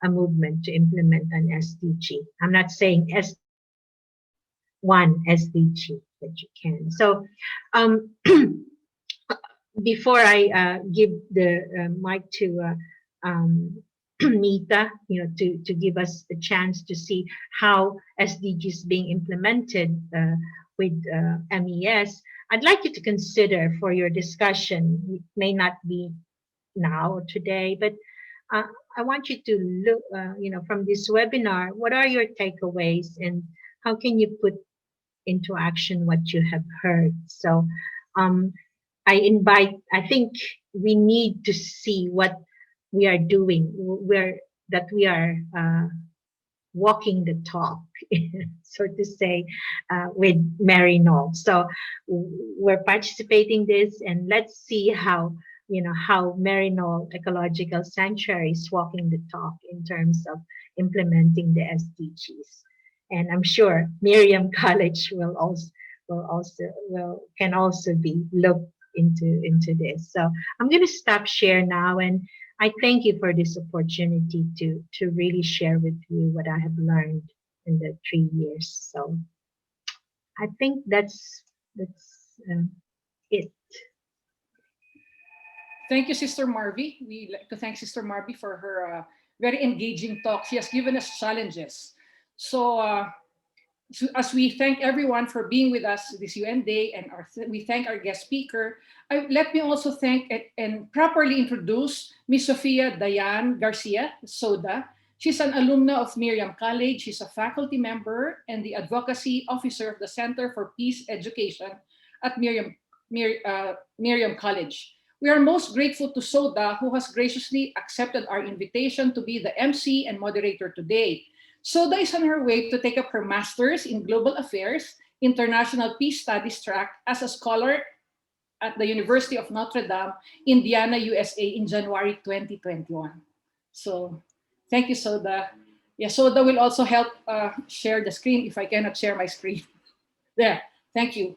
a movement to implement an SDG. I'm not saying one SDG that you can. So before I give the mic to Mita, to give us a chance to see how SDGs being implemented with MES, I'd like you to consider for your discussion. It may not be now today. But uh, I want you to look, from this webinar, what are your takeaways and how can you put into action what you have heard? So, um, I think we need to see what we are doing, that we are walking the talk, so to say, with Maryknoll. So we're participating this, and let's see how Maryknoll Ecological Sanctuary is walking the talk in terms of implementing the SDGs. And I'm sure Miriam College can also be looked into this. So I'm going to stop share now, and I thank you for this opportunity to really share with you what I have learned in the 3 years. So I think that's it. Thank you, Sister Marvie. We like to thank Sister Marvie for her very engaging talk. She has given us challenges. So as we thank everyone for being with us this UN Day, and we thank our guest speaker, let me also thank and properly introduce Miss Sofia Dayan Garcia Soda. She's an alumna of Miriam College. She's a faculty member and the advocacy officer of the Center for Peace Education at Miriam College. We are most grateful to Soda, who has graciously accepted our invitation to be the MC and moderator today. Soda is on her way to take up her master's in global affairs, international peace studies track as a scholar at the University of Notre Dame, Indiana, USA in January 2021. So thank you, Soda. Yeah, Soda will also help share the screen if I cannot share my screen. There, thank you.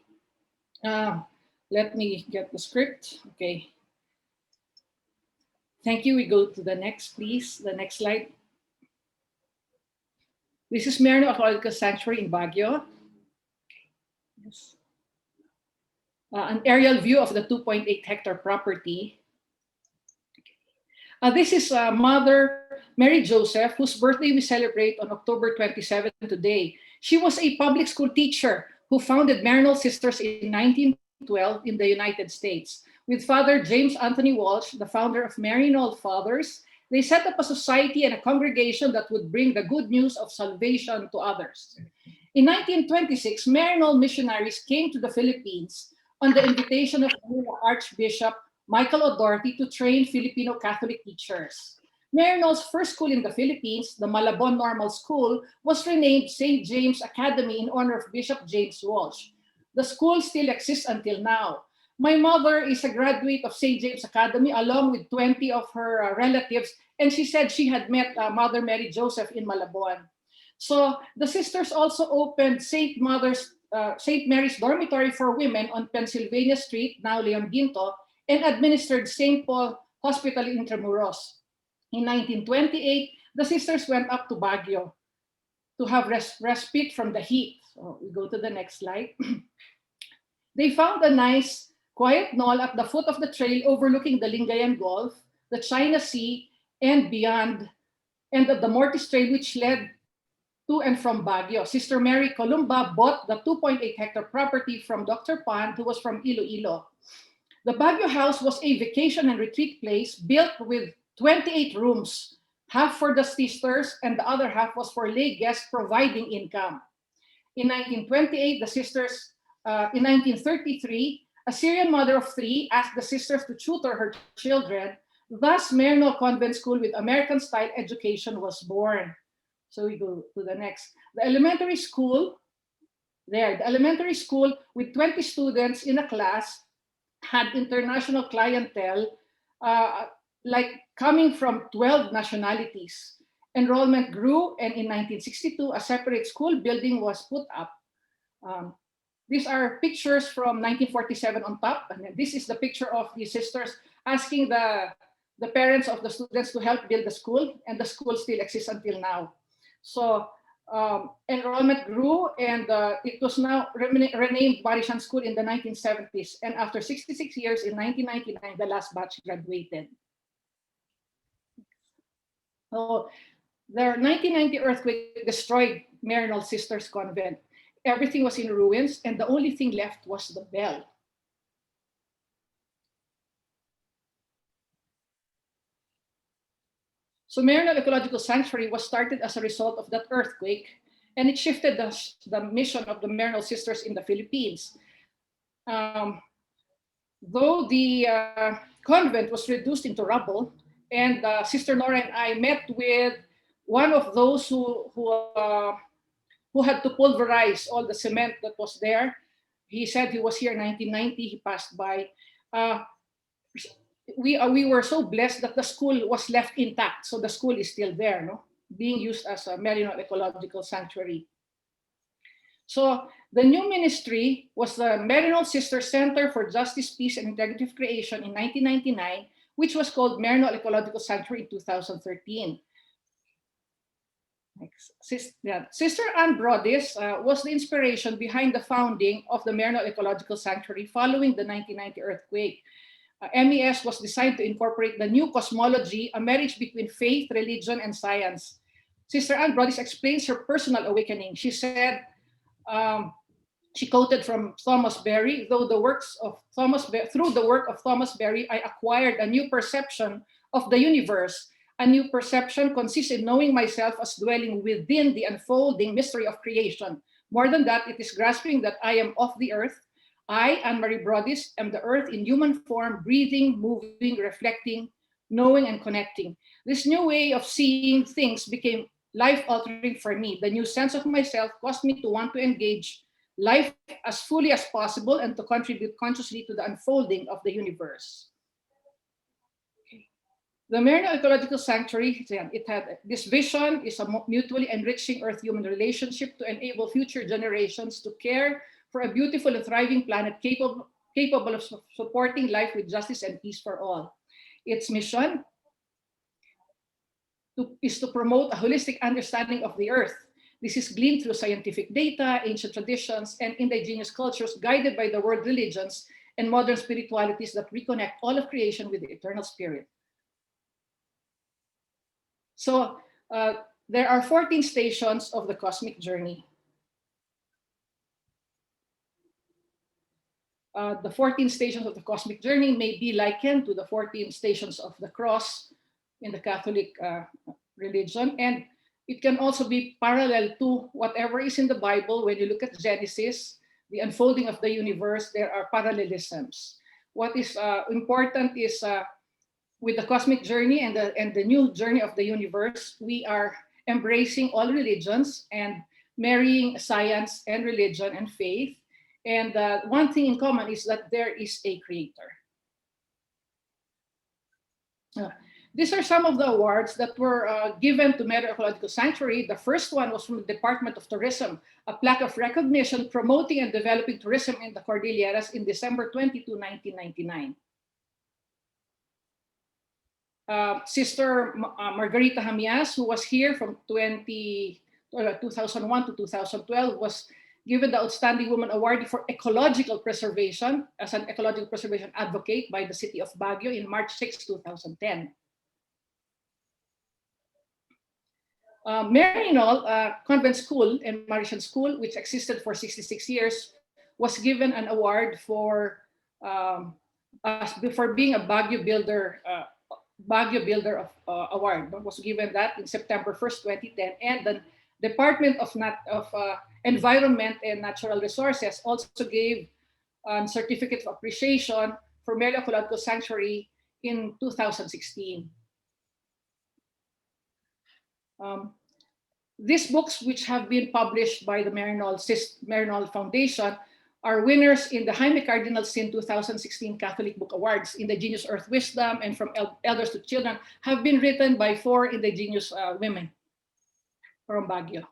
Let me get the script. Okay. Thank you. We go to the next, please. The next slide. This is Maryknoll Ecological Sanctuary in Baguio. Yes. An aerial view of the 2.8 hectare property. This is Mother Mary Joseph, whose birthday we celebrate on October 27 today. She was a public school teacher who founded Maryknoll Sisters in 1912 in the United States. With Father James Anthony Walsh, the founder of Maryknoll Fathers, they set up a society and a congregation that would bring the good news of salvation to others. In 1926, Maryknoll missionaries came to the Philippines on the invitation of Archbishop Michael O'Doherty to train Filipino Catholic teachers. Maryknoll's first school in the Philippines, the Malabon Normal School, was renamed St. James Academy in honor of Bishop James Walsh. The school still exists until now. My mother is a graduate of St. James Academy along with 20 of her relatives, and she said she had met Mother Mary Joseph in Malabon. So the sisters also opened St. Mary's Dormitory for Women on Pennsylvania Street, now Leon Ginto, and administered St. Paul Hospital in Intramuros. In 1928, the sisters went up to Baguio to have respite from the heat. So we go to the next slide. They found a nice, quiet knoll at the foot of the trail overlooking the Lingayen Gulf, the China Sea, and beyond, and the Mortis Trail, which led to and from Baguio. Sister Mary Columba bought the 2.8 hectare property from Dr. Pan, who was from Iloilo. The Baguio house was a vacation and retreat place built with 28 rooms, half for the sisters and the other half was for lay guests providing income. In 1928, in 1933, a Syrian mother of three asked the sisters to tutor her children. Thus, Maryknoll Convent School with American-style education was born. So we go to the next. The elementary school with 20 students in a class had international clientele, like coming from 12 nationalities. Enrollment grew, and in 1962, a separate school building was put up. These are pictures from 1947 on top, and this is the picture of the sisters asking the parents of the students to help build the school, and the school still exists until now. So enrollment grew, and it was now renamed Barishan School in the 1970s. And after 66 years, in 1999, the last batch graduated. So the 1990 earthquake destroyed Maryknoll Sisters Convent. Everything was in ruins, and the only thing left was the bell. So Maryknoll Ecological Sanctuary was started as a result of that earthquake, and it shifted the mission of the Maryknoll Sisters in the Philippines. Though the convent was reduced into rubble, and Sister Nora and I met with one of those who had to pulverize all the cement that was there. He said he was here in 1990. He passed by. We were so blessed that the school was left intact. So the school is still there, no? Being used as a Maryknoll Ecological Sanctuary. So the new ministry was the Maryknoll Sister Center for Justice, Peace, and Integrative Creation in 1999, which was called Maryknoll Ecological Sanctuary in 2013. Sister Ann Brodis was the inspiration behind the founding of the Maryknoll Ecological Sanctuary following the 1990 earthquake. MES was designed to incorporate the new cosmology, a marriage between faith, religion, and science. Sister Ann Brodis explains her personal awakening. She said, she quoted from Thomas Berry, through the work of Thomas Berry, I acquired a new perception of the universe. A new perception consists in knowing myself as dwelling within the unfolding mystery of creation. More than that, it is grasping that I am of the earth. I, Anne-Marie Brodis, am the earth in human form, breathing, moving, reflecting, knowing, and connecting. This new way of seeing things became life-altering for me. The new sense of myself caused me to want to engage life as fully as possible and to contribute consciously to the unfolding of the universe. The Maryknoll Ecological Sanctuary, it had this vision is a mutually enriching Earth-human relationship to enable future generations to care for a beautiful and thriving planet capable of supporting life with justice and peace for all. Its mission is to promote a holistic understanding of the Earth. This is gleaned through scientific data, ancient traditions, and indigenous cultures guided by the world religions and modern spiritualities that reconnect all of creation with the eternal spirit. So there are 14 stations of the cosmic journey. The 14 stations of the cosmic journey may be likened to the 14 stations of the cross in the Catholic religion. And it can also be parallel to whatever is in the Bible. When you look at Genesis, the unfolding of the universe, there are parallelisms. What is important is with the cosmic journey and the new journey of the universe, we are embracing all religions and marrying science and religion and faith. And one thing in common is that there is a creator. These are some of the awards that were given to Maryknoll Ecological Sanctuary. The first one was from the Department of Tourism, a plaque of recognition promoting and developing tourism in the Cordilleras in December 22, 1999. Sister Margarita Jamias, who was here from 2001 to 2012, was given the Outstanding Woman Award for Ecological Preservation as an ecological preservation advocate by the city of Baguio in March 6, 2010. Maryknoll Convent School and Marician School, which existed for 66 years, was given an award for being a Baguio Builder Award. Was given that in September 1st, 2010, and the Department of Environment and Natural Resources also gave a certificate of appreciation for Maryknoll Ecological Sanctuary in 2016. These books, which have been published by the Maryknoll Foundation, are winners in the Jaime Cardinal Sin 2016 Catholic Book Awards. Indigenous Earth Wisdom and From Elders to Children have been written by 4 indigenous women from Baguio.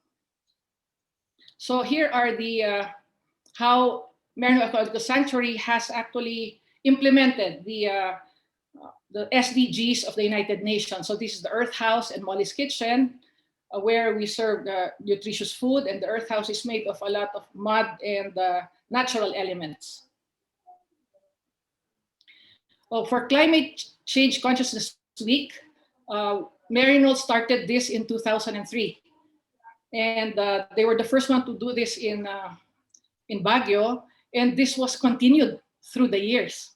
So here are the how Maryknoll Ecological Sanctuary has actually implemented the SDGs of the United Nations. So this is the Earth House and Molly's Kitchen, where we serve nutritious food, and the Earth House is made of a lot of mud and natural elements. Well, for Climate Change Consciousness Week, Maryknoll started this in 2003. And they were the first one to do this in Baguio, and this was continued through the years.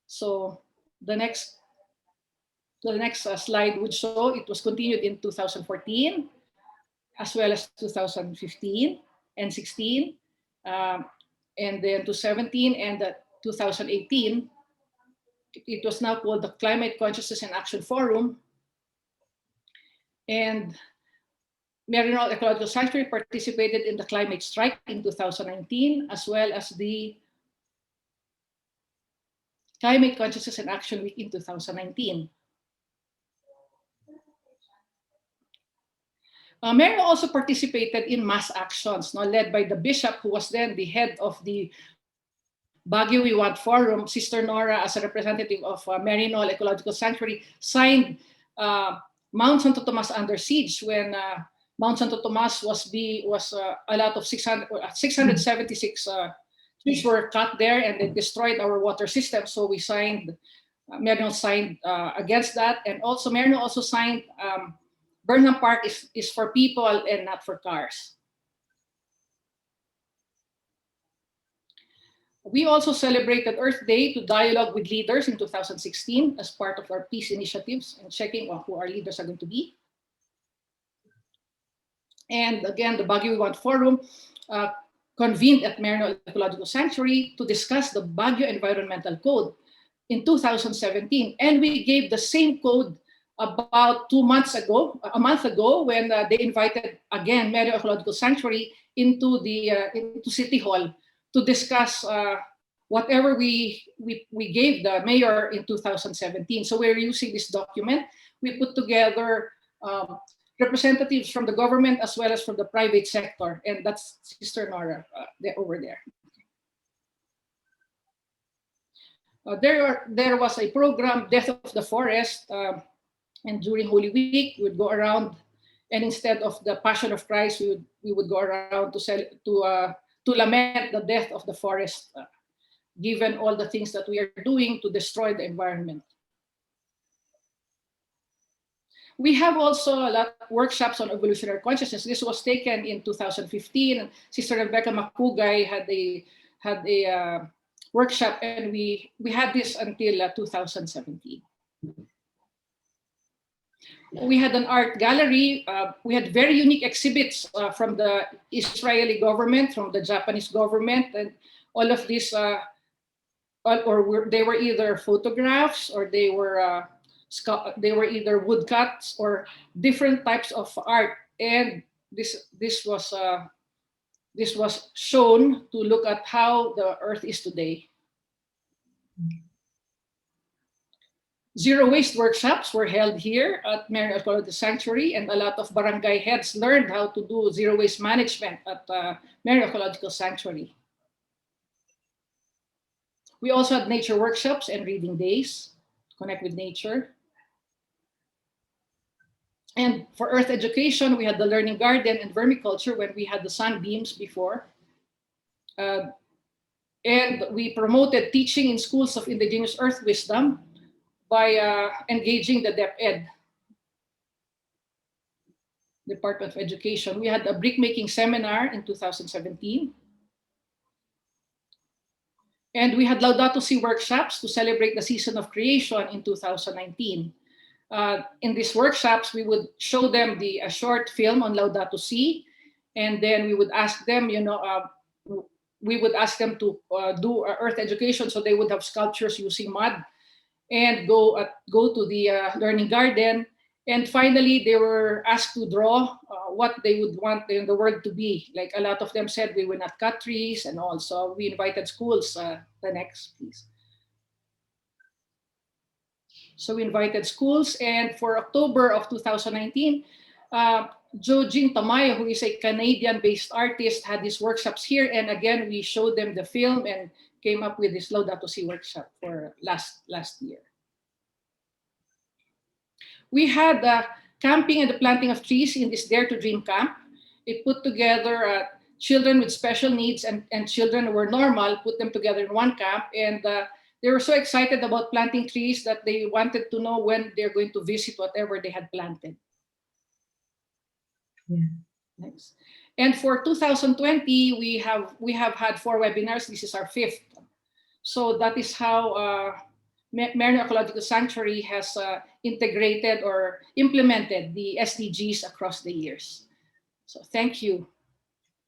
So the next So the next slide would show it was continued in 2014, as well as 2015 and 16, um, and then to 17 and 2018. It was now called the Climate Consciousness and Action Forum. And Maryknoll Ecological Sanctuary participated in the climate strike in 2019, as well as the Climate Consciousness and Action Week in 2019. Mary also participated in mass actions, led by the bishop, who was then the head of the Baguio We Want Forum. Sister Nora, as a representative of Maryknoll Ecological Sanctuary, signed Mount Santo Tomas under siege when Mount Santo Tomas was a lot of 676 trees were cut there, and they destroyed our water system. So we signed, Maryknoll signed against that, and also Maryknoll also signed Burnham Park is for people and not for cars. We also celebrated Earth Day to dialogue with leaders in 2016 as part of our peace initiatives and checking on who our leaders are going to be. And again, the Baguio We Want Forum convened at Maryknoll Ecological Sanctuary to discuss the Baguio Environmental Code in 2017. And we gave the same code about a month ago, when they invited again Maryknoll Ecological Sanctuary into City Hall to discuss whatever we gave the mayor in 2017. So we're using this document. We put together representatives from the government as well as from the private sector, and that's Sister Nora over there. There was a program, Death of the Forest, and during Holy Week we would go around, and instead of the Passion of Christ, we would go around to lament the death of the forest, given all the things that we are doing to destroy the environment. We have also a lot of workshops on evolutionary consciousness. This was taken in 2015. Sister Rebecca Makugay had a workshop, and we had this until 2017. We had an art gallery. We had very unique exhibits from the Israeli government, from the Japanese government, and all of these, they were either photographs, or they were either woodcuts or different types of art. And this was shown to look at how the Earth is today. Zero waste workshops were held here at Maryknoll Ecological Sanctuary, and a lot of barangay heads learned how to do zero waste management at Maryknoll Ecological Sanctuary. We also had nature workshops and reading days to connect with nature. And for earth education, we had the learning garden and vermiculture when we had the sunbeams before. And we promoted teaching in schools of indigenous earth wisdom by engaging the DepEd, Department of Education. We had a brickmaking seminar in 2017. And we had Laudato Si workshops to celebrate the season of creation in 2019. In these workshops, we would show them a short film on Laudato Si, and then we would ask them, to do earth education, so they would have sculptures using mud, and go to the learning garden. And finally, they were asked to draw what they would want the world to be. Like, a lot of them said we will not cut trees, and also we invited schools. The next, please. So we invited schools, and for October of 2019, Jojing Tamayo, who is a Canadian-based artist, had these workshops here. And again, we showed them the film and came up with this Laudato Si workshop for last year. We had camping and the planting of trees in this Dare to Dream camp. It put together children with special needs and children who were normal, put them together in one camp. And they were so excited about planting trees that they wanted to know when they're going to visit whatever they had planted. Yeah. Nice. And for 2020, we have had 4 webinars. This is our 5th. So that is how Maryknoll Ecological Sanctuary has integrated or implemented the SDGs across the years. So thank you.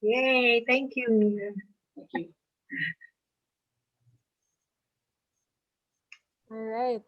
Yay, thank you, Miriam. Thank you. All right.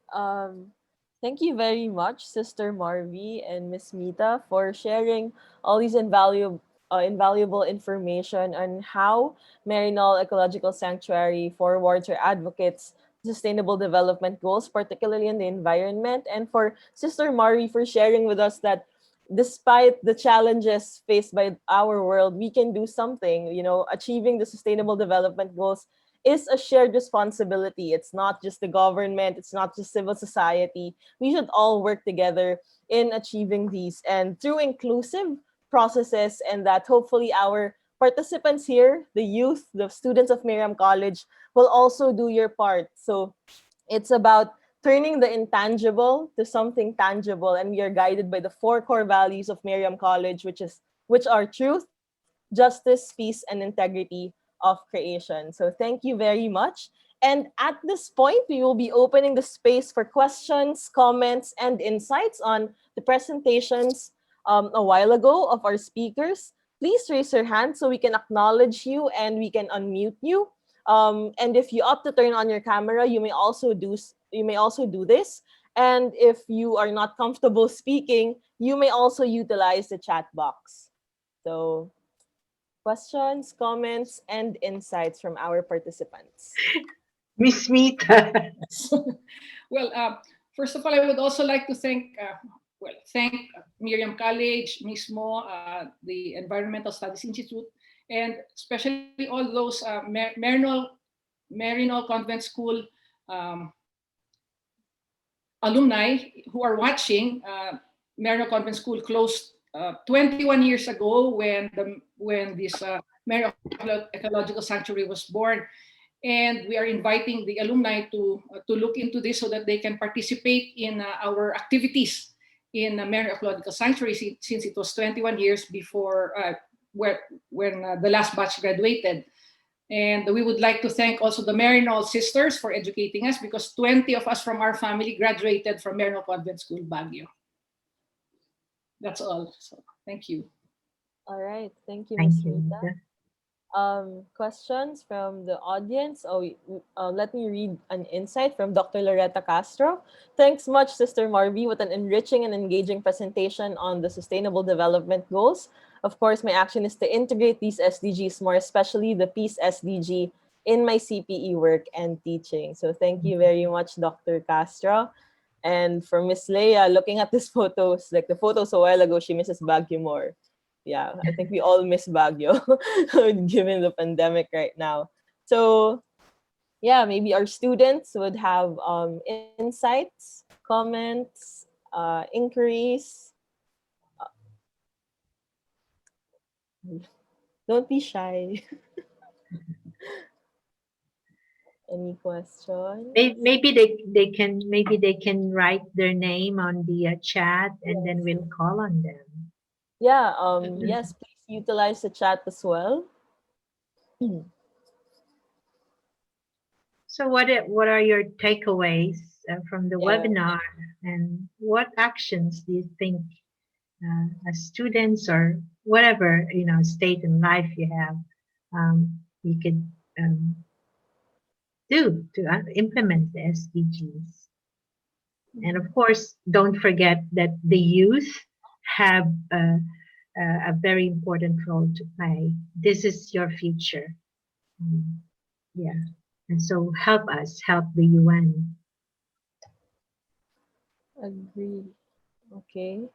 Thank you very much, Sister Marvie and Miss Mita, for sharing all these invaluable information on how Maryknoll Ecological Sanctuary forwards or advocates sustainable development goals, particularly in the environment, and for Sister Marvie for sharing with us that despite the challenges faced by our world, we can do something. You know, achieving the sustainable development goals is a shared responsibility. It's not just the government, it's not just civil society. We should all work together in achieving these and through inclusive processes, and that hopefully our participants here, the youth, the students of Miriam College, will also do your part. So it's about turning the intangible to something tangible, and we are guided by the four core values of Miriam College, which are truth, justice, peace, and integrity of creation. So thank you very much. And at this point, we will be opening the space for questions, comments, and insights on the presentations a while ago of our speakers. Please raise your hand so we can acknowledge you and we can unmute you. And if you opt to turn on your camera, you may also do this. And if you are not comfortable speaking, you may also utilize the chat box. So questions, comments, and insights from our participants. Miss Mita. Well, first of all, I would also like to thank Miriam College, MISMO, the Environmental Studies Institute, and especially all those Maryknoll Convent School um, alumni who are watching. Maryknoll Convent School closed 21 years ago when this Maryknoll Ecological Sanctuary was born. And we are inviting the alumni to look into this so that they can participate in our activities in Maryknoll Ecological Sanctuary since it was 21 years before when the last batch graduated. And we would like to thank also the Maryknoll sisters for educating us, because 20 of us from our family graduated from Maryknoll Convent School, Baguio. That's all. So thank you. All right. Thank you, Thank Ms. you, Mita. Mita. Questions from the audience. Let me read an insight from Dr. Loretta Castro. Thanks much, Sister Marvie, with an enriching and engaging presentation on the Sustainable Development Goals. Of course, my action is to integrate these SDGs more, especially the Peace SDG, in my CPE work and teaching. So thank you very much, Dr. Castro. And for Miss Leia, looking at these photos, like the photos a while ago, she misses Baguio more. Yeah, I think we all miss Baguio given the pandemic right now. So yeah, maybe our students would have insights, comments, inquiries. Don't be shy. Any questions? Maybe they can write their name on the chat, and then we'll call on them. Yeah, yes, please utilize the chat as well. So what are your takeaways from the Yeah. webinar, and what actions do you think as students or whatever state in life you have, you could do to implement the SDGs? And of course, don't forget that the youth have a very important role to play. This is your future. Mm, yeah. And so help us help the UN. Agree. Okay.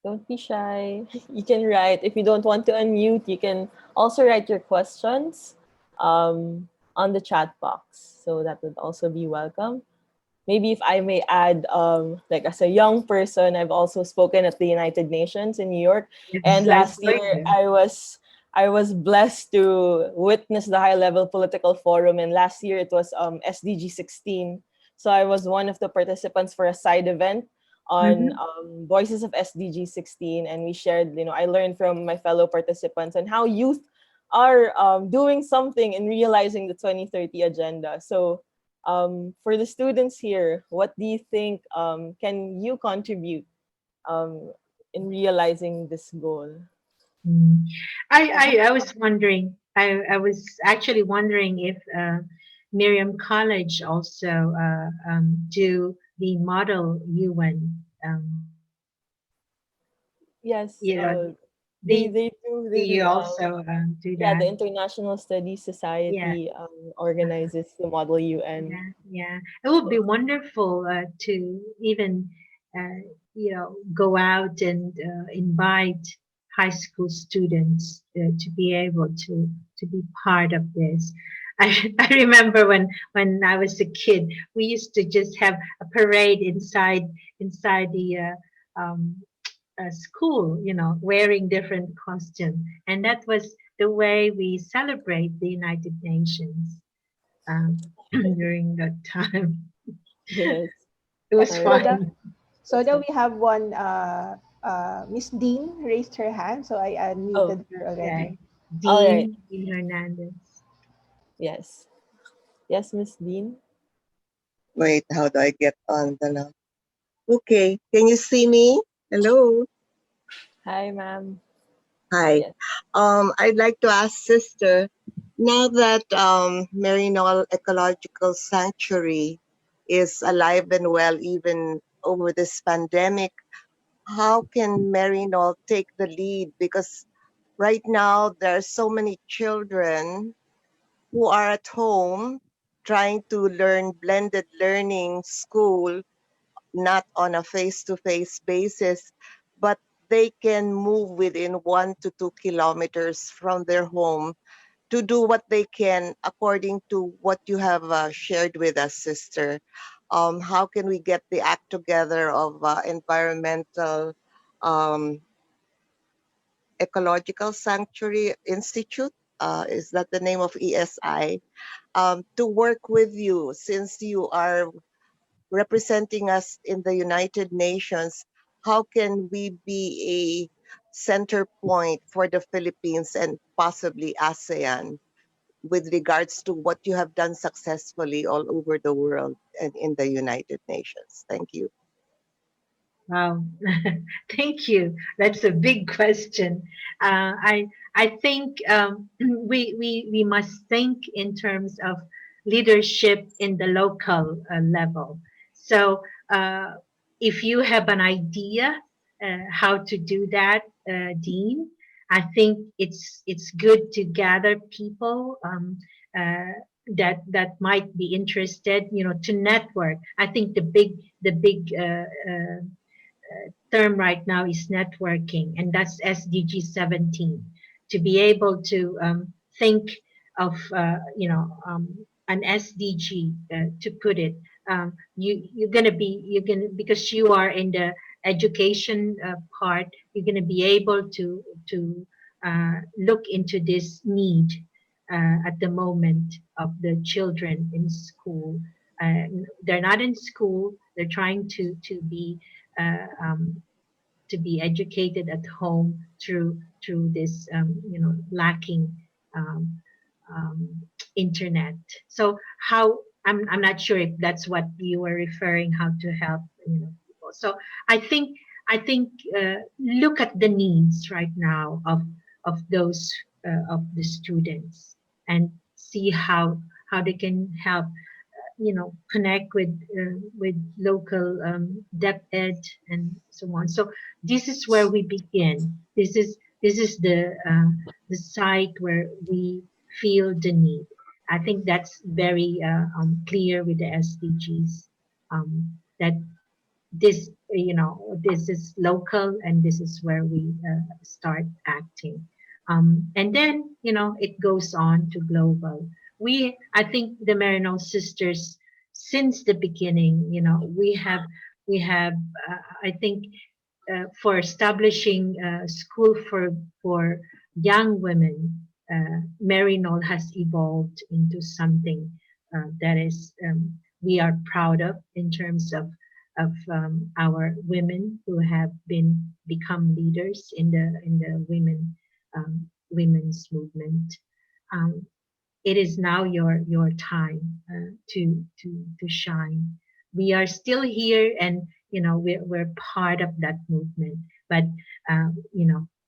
Don't be shy. You can write. If you don't want to unmute, you can also write your questions on the chat box. So that would also be welcome. Maybe if I may add, like as a young person, I've also spoken at the United Nations in New York. Yes, And I last saw year, you. I was blessed to witness the high level political forum. And last year it was SDG 16. So I was one of the participants for a side event on Mhm. Voices of SDG 16. And we shared, I learned from my fellow participants and how youth are doing something in realizing the 2030 agenda. So For the students here, what do you think can you contribute um, in realizing this goal? Mm. I was wondering, I was actually wondering if Miriam College also do the model UN, Yes, you know, they the, they do do they you do. also do Yeah, that? the International Studies Yeah. Society organizes the Model UN. Yeah, yeah. It would be wonderful to even, go out and invite high school students to be able to be part of this. I remember when I was a kid, we used to just have a parade inside the school, wearing different costume, and that was the way we celebrate the United Nations during that time. Yes. It was All right. So the fun. so now we have one Miss Dean raised her hand, so I Oh, unmuted her already. Okay. all right. Dean Hernandez. Yes. Yes, Miss Dean. Wait, how do I get on the now? Okay, can you see me? Hello. Hi, ma'am. Hi. Yes. I'd like to ask Sister, now that Maryknoll Ecological Sanctuary is alive and well even over this pandemic, how can Maryknoll take the lead? Because right now there are so many children who are at home trying to learn blended learning school, not on a face-to-face basis, but they can move within 1 to 2 kilometers from their home to do what they can according to what you have shared with us, sister. How can we get the act together of environmental um, ecological sanctuary institute? Is that the name of ESI? To work with you, since you are representing us in the United Nations, how can we be a center point for the Philippines and possibly ASEAN with regards to what you have done successfully all over the world and in the United Nations? Thank you. Wow. Thank you. That's a big question. I think we must think in terms of leadership in the local level. So uh, if you have an idea how to do that, Dean, I think it's good to gather people uh, that might be interested, to network. I think the big term right now is networking, and that's SDG 17. To be able to think of an SDG to put it, you're gonna because you are in the education part, you're gonna be able to look into this need at the moment of the children in school. They're not in school. They're trying uh, um, to be educated at home through this lacking um, um, internet. So how I'm not sure if that's what you were referring, how to help people. So I think look at the needs right now of those of the students, and see how they can help, connect with local dep ed and so on. So this is where we begin. This is the site where we feel the need. I think that's very clear with the SDGs, that this is local, and this is where we start acting, and then it goes on to global. I think the Maryknoll sisters, since the beginning, we have I think for establishing a school for young women, Maryknoll has evolved into something that is we are proud of, in terms of our women who have become leaders in the women's movement. Um, it is now your time to shine. We are still here, and we're part of that movement. But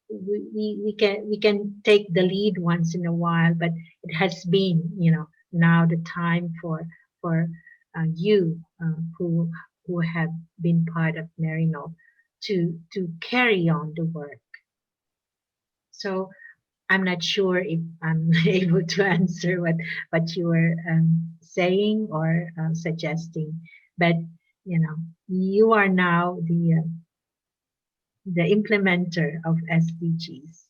we can take the lead once in a while, but it has been now the time for you who have been part of Maryknoll to carry on the work. So I'm not sure if I'm able to answer what you were saying or suggesting, but you are now the implementer of SDGs.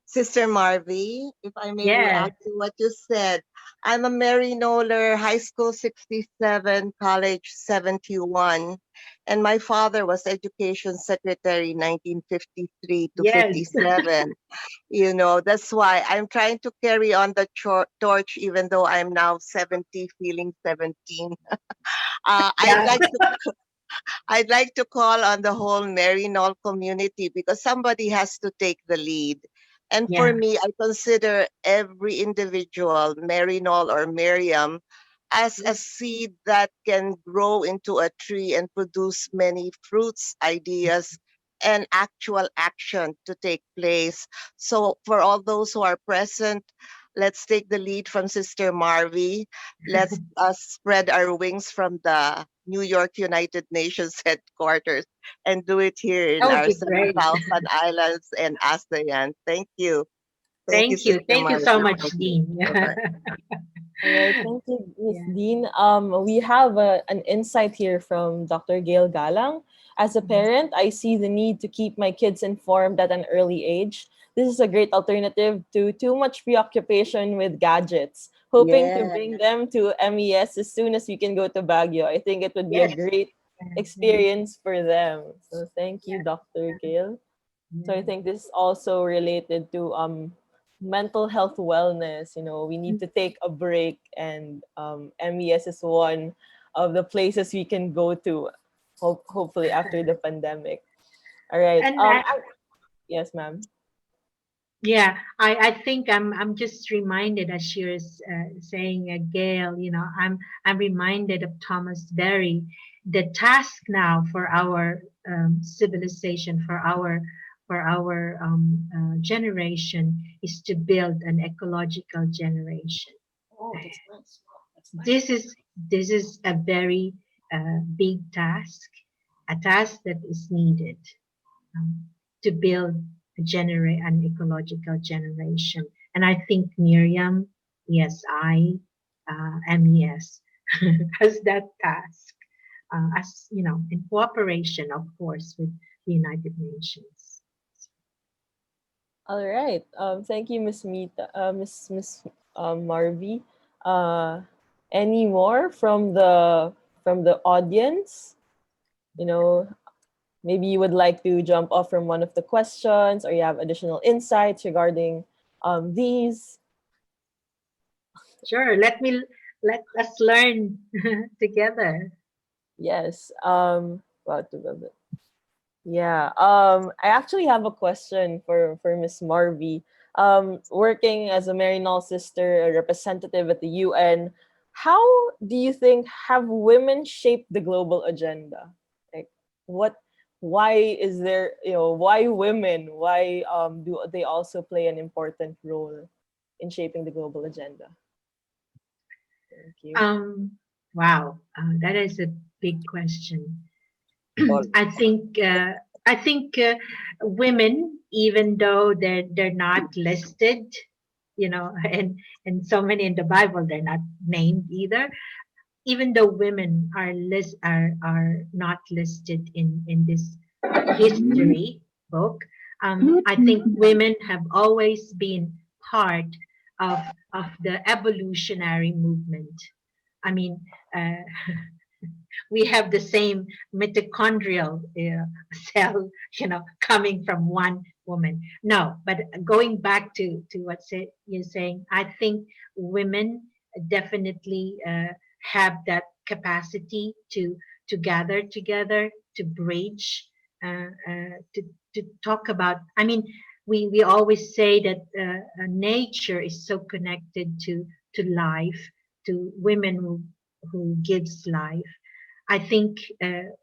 Sister Marvie, if I may Yes, react to what you said, I'm a Maryknoller, high school 67, college 71, and my father was education secretary 1953 to yes, 57. That's why I'm trying to carry on the torch, even though I'm now 70, feeling 17. Uh, I'd yeah, like I'd like to call on the whole Maryknoll community because somebody has to take the lead. And for yeah, me, I consider every individual, Maryknoll or Miriam, as a seed that can grow into a tree and produce many fruits, ideas, and actual action to take place. So for all those who are present, let's take the lead from Sister Marvie. Let's spread our wings from the New York United Nations headquarters and do it here in that would our be great. 7,000 islands and ASEAN. Thank you. Thank you, Sister Thank you so Marvie. much, Thank you. Dean. Bye-bye. All right, thank you, Ms. Yeah. Dean. We have an insight here from Dr. Gail Galang. As a Mhm. parent, I see the need to keep my kids informed at an early age. This is a great alternative to too much preoccupation with gadgets. Hoping to Yeah. bring them to MES as soon as we can go to Baguio. I think it would be a Yes. great Yeah. experience for them. So thank you, Dr. Gail. So I Yeah. think this is also related to mental health wellness. We need to take a break, and MES is one of the places we can go to. Hopefully after the pandemic. All right. And Yes, ma'am. yeah, I think I'm just reminded as she was saying, Gail. I'm reminded of Thomas Berry. The task now for our civilization, for our generation, is to build an ecological generation. Oh, that's nice. Wow, that's nice. This is a very big task, a task that is needed um, to build an ecological generation. And I think Miriam, yes, MES, has that task, as in cooperation, of course, with the United Nations. All right. Thank you, Miss Mita, Miss Marvie. Uh, any more from the audience? You know, Maybe you would like to jump off from one of the questions, or you have additional insights regarding these. Sure, let us learn together. Yes. Yeah. I actually have a question for Miss Marvie. Working as a Maryknoll sister, a representative at the UN, how do you think have women shaped the global agenda? Like, what? Why is there? Why women? Why do they also play an important role in shaping the global agenda? Thank you. Wow, that is a big question. All I think women, even though they're not listed, and so many in the Bible, they're not named either. Even though women are not listed in this history book, I think women have always been part of of the evolutionary movement. I mean, uh, we have the same mitochondrial cell, coming from one woman. No, but going back to what you're saying, I think women definitely have that capacity to gather together, to bridge, to talk about. I mean, we always say that nature is so connected to life, to women who gives life. I think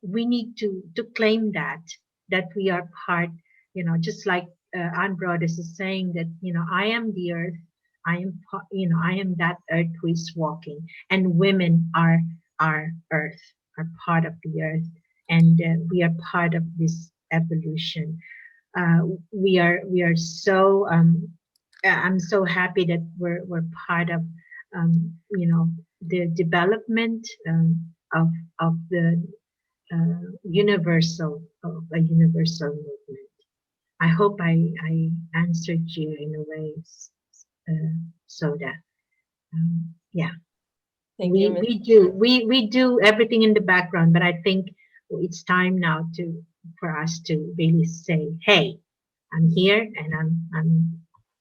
we need to claim that we are part. Just like Aunt Brothers is saying that I am the earth. I am that earth who is walking, and women are earth, are part of the earth, and we are part of this evolution. uh, we are so I'm so happy that we're part of the development of the universal movement. I hope I answered you in a way, Soda. Yeah, Thank you, Miss. we do everything in the background, but I think it's time now for us to really say, hey, I'm here and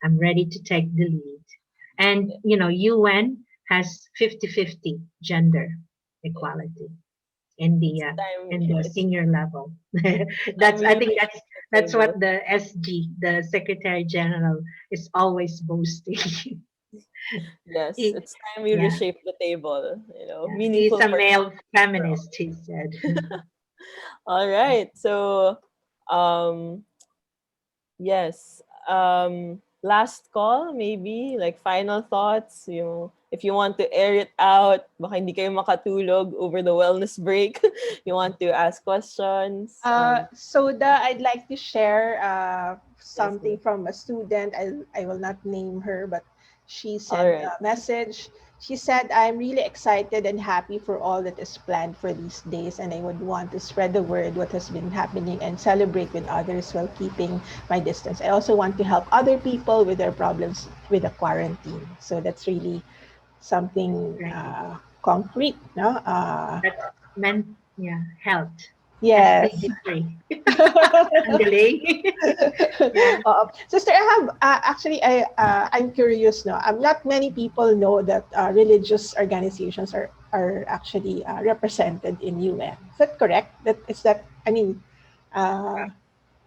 I'm ready to take the lead. And UN has 50-50 gender equality in the It's time. It's senior level. time That's we I reshape think the that's table. what the SG, the Secretary General, is always boasting. Yes, He, it's time we yeah, reshape the table. yeah, he's Meaningful a work male for all. feminist, he said. All right. So, um, yes. Last call, maybe like final thoughts. If you want to air it out, baka hindi kayo makatulog over the wellness break. You want to ask questions. Soda, I'd like to share Yes, something miss. from a student. I will not name her, but she All sent right. a message. She said, I'm really excited and happy for all that is planned for these days, and I would want to spread the word what has been happening and celebrate with others while keeping my distance. I also want to help other people with their problems with the quarantine. So that's really something Right. concrete, no? That's meant, yeah, health. Yes. SDG 3. Ang galing. Yeah. Sister, I have actually I'm curious. No, not many people know that religious organizations are actually represented in UN. Is that correct? That is that. I mean, uh,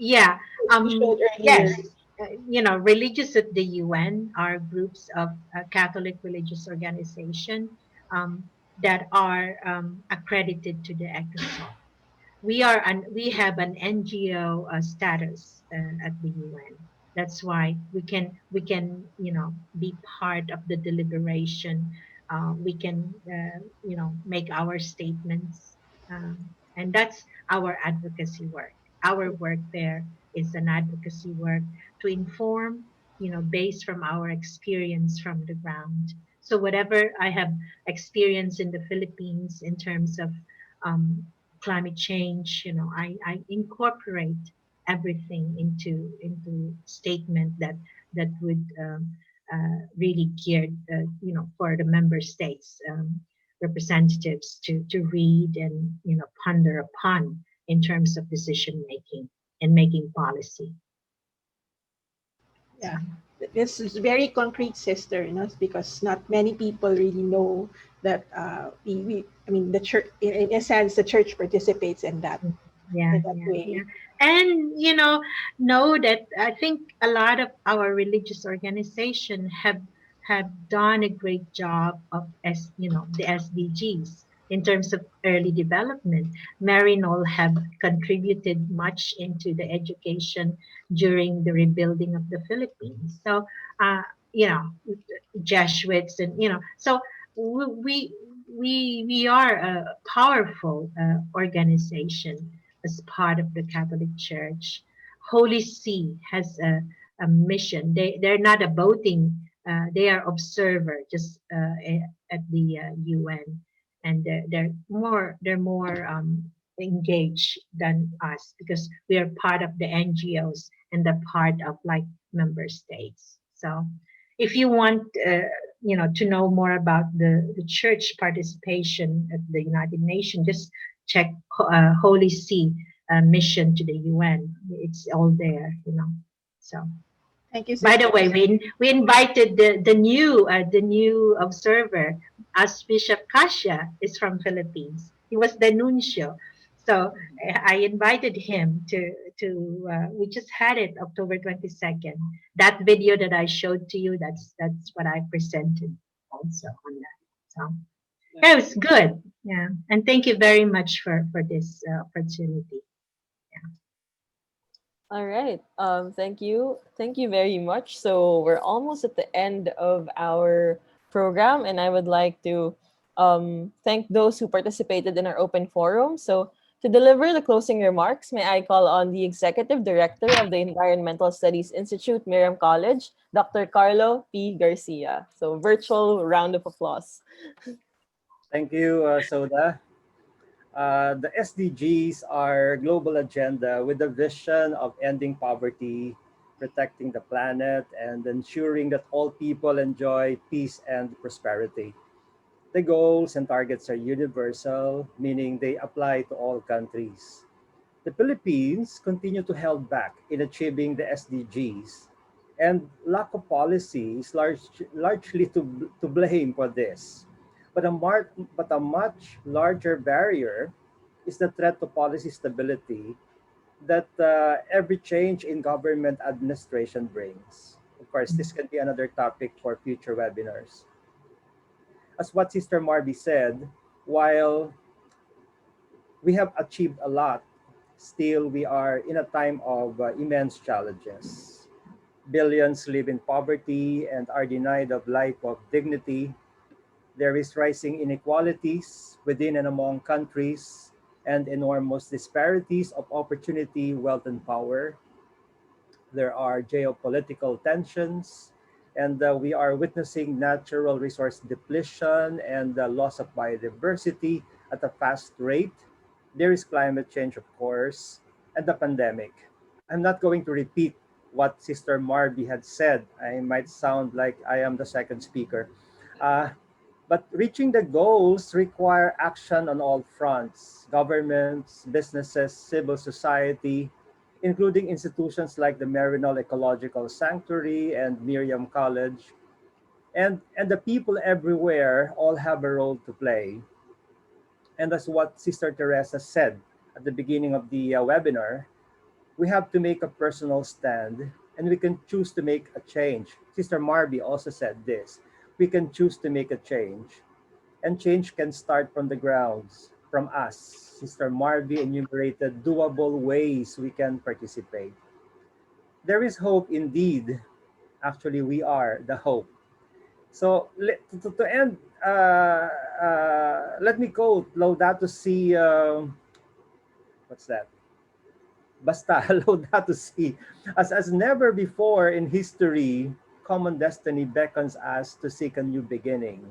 Yeah. you showed Yes. earlier. Religious at the UN are groups of Catholic religious organization that are accredited to the ECOSOC. We have an NGO status at the UN. That's why we can be part of the deliberation. We can make our statements, and that's our advocacy work. Our work there is an advocacy work to inform, based from our experience from the ground. So whatever I have experienced in the Philippines in terms of um, climate change, I incorporate everything into statement that would really geared for the member states representatives to read and ponder upon in terms of decision making and making policy. So Yeah, this is very concrete, sister. Because not many people really know that we I mean the church in a sense the church participates yeah, in that yeah, way. yeah. And know that I think a lot of our religious organization have done a great job of the SDGs in terms of early development. Maryknoll have contributed much into the education during the rebuilding of the Philippines. So uh, you know Jesuits, and so we we are a powerful organization as part of the Catholic Church. Holy See has a mission. They're not a voting. They are observer just at the UN, and they're more engaged than us because we are part of the NGOs and the part of like member states. So if you want to know more about the church participation at the United Nations, just check Holy See mission to the UN. It's all there. So, Thank you, by the sister. way, we invited the new observer, Archbishop Kasia is from Philippines. He was the nuncio. So I invited him to we just had it October 22nd. That video that I showed to you, that's what I presented also on that. So yeah, it was good. Yeah, and thank you very much for this opportunity. All right. Thank you. Thank you very much. So we're almost at the end of our program, and I would like to thank those who participated in our open forum. So to deliver the closing remarks, may I call on the Executive Director of the Environmental Studies Institute, Miriam College, Dr. Carlo P. Garcia. So virtual round of applause. Thank you, Soda. The SDGs are global agenda with a vision of ending poverty, protecting the planet, and ensuring that all people enjoy peace and prosperity. The goals and targets are universal, meaning they apply to all countries. The Philippines continue to held back in achieving the SDGs, and lack of policy is largely to blame for this. But a much larger barrier is the threat to policy stability that every change in government administration brings. Of course, this can be another topic for future webinars. As what Sister Marvie said, while we have achieved a lot, still we are in a time of immense challenges. Billions live in poverty and are denied of life of dignity. There is rising inequalities within and among countries and enormous disparities of opportunity, wealth, and power. There are geopolitical tensions, and we are witnessing natural resource depletion and the loss of biodiversity at a fast rate. There is climate change, of course, and the pandemic. I'm not going to repeat what Sister Marby had said. I might sound like I am the second speaker. Uh, but reaching the goals require action on all fronts: governments, businesses, civil society, including institutions like the Maryknoll Ecological Sanctuary and Miriam College. And the people everywhere all have a role to play. And that's what Sister Teresa said at the beginning of the webinar. We have to make a personal stand, and we can choose to make a change. Sister Marby also said this: we can choose to make a change, and change can start from the grounds, from us. Sister Marby enumerated doable ways we can participate. There is hope indeed. Actually, we are the hope. So to end, let me quote Laudato Si. What's that? Basta, Laudato Si. As never before in history, common destiny beckons us to seek a new beginning.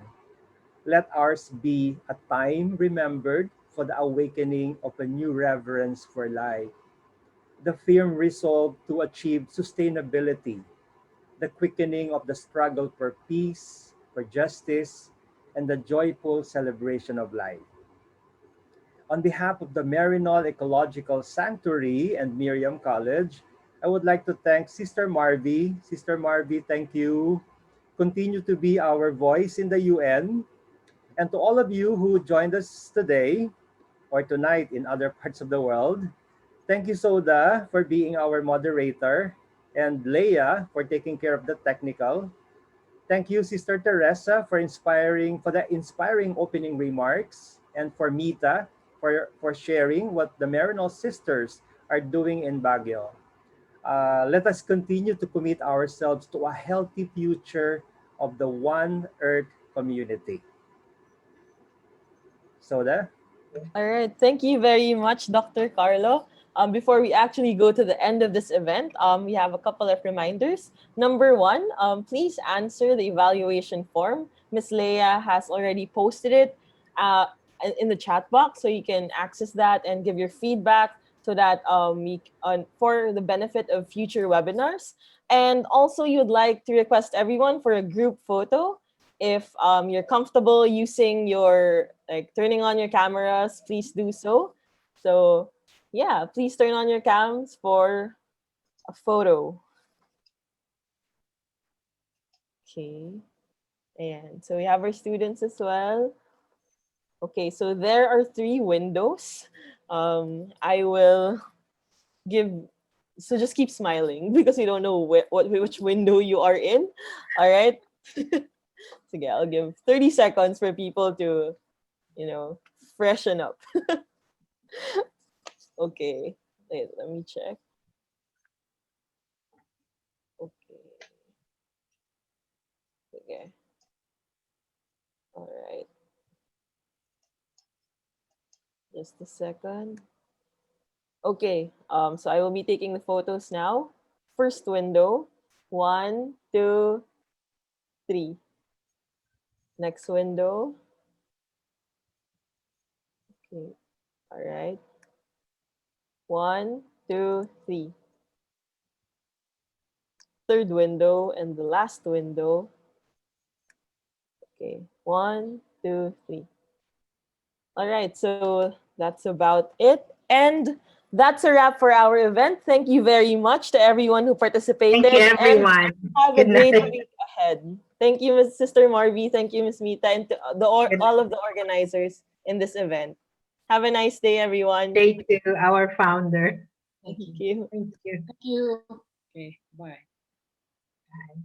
Let ours be a time remembered for the awakening of a new reverence for life, the firm resolve to achieve sustainability, the quickening of the struggle for peace, for justice, and the joyful celebration of life. On behalf of the Maryknoll Ecological Sanctuary and Miriam College, I would like to thank Sister Marvie. Sister Marvie, thank you. Continue to be our voice in the UN. And to all of you who joined us today or tonight in other parts of the world, thank you, Soda, for being our moderator, and Leia for taking care of the technical. Thank you, Sister Teresa, for the inspiring opening remarks, and for Mita for sharing what the Maryknoll sisters are doing in Baguio. Let us continue to commit ourselves to a healthy future of the One Earth community. Soda? All right. Thank you very much, Dr. Carlo. Before we actually go to the end of this event, we have a couple of reminders. Number one, please answer the evaluation form. Miss Leia has already posted it in the chat box, so you can access that and give your feedback so that for the benefit of future webinars. And also, you'd like to request everyone for a group photo. If you're comfortable using your, like, turning on your cameras, please do so. So yeah, please turn on your cams for a photo. Okay. And so we have our students as well. Okay, so there are three windows. I will give. So just keep smiling because we don't know which window you are in. All right. So yeah, I'll give 30 seconds for people to, freshen up. Okay. Wait, let me check. Okay. Okay. All right. Just a second. Okay. So I will be taking the photos now. First window. One, two, three. Next window. Okay. All right. One, two, three. Third window and the last window. Okay. One, two, three. All right. So that's about it. And that's a wrap for our event. Thank you very much to everyone who Thank you, participated and everyone. have a Good great night. week ahead. Thank you, Ms. Sister Marvie. Thank you, Ms. Mita, and to Good all of the organizers in this event. Have a nice day, everyone. day to our founder. Thank you. Thank you. Thank you. Okay, bye. Bye.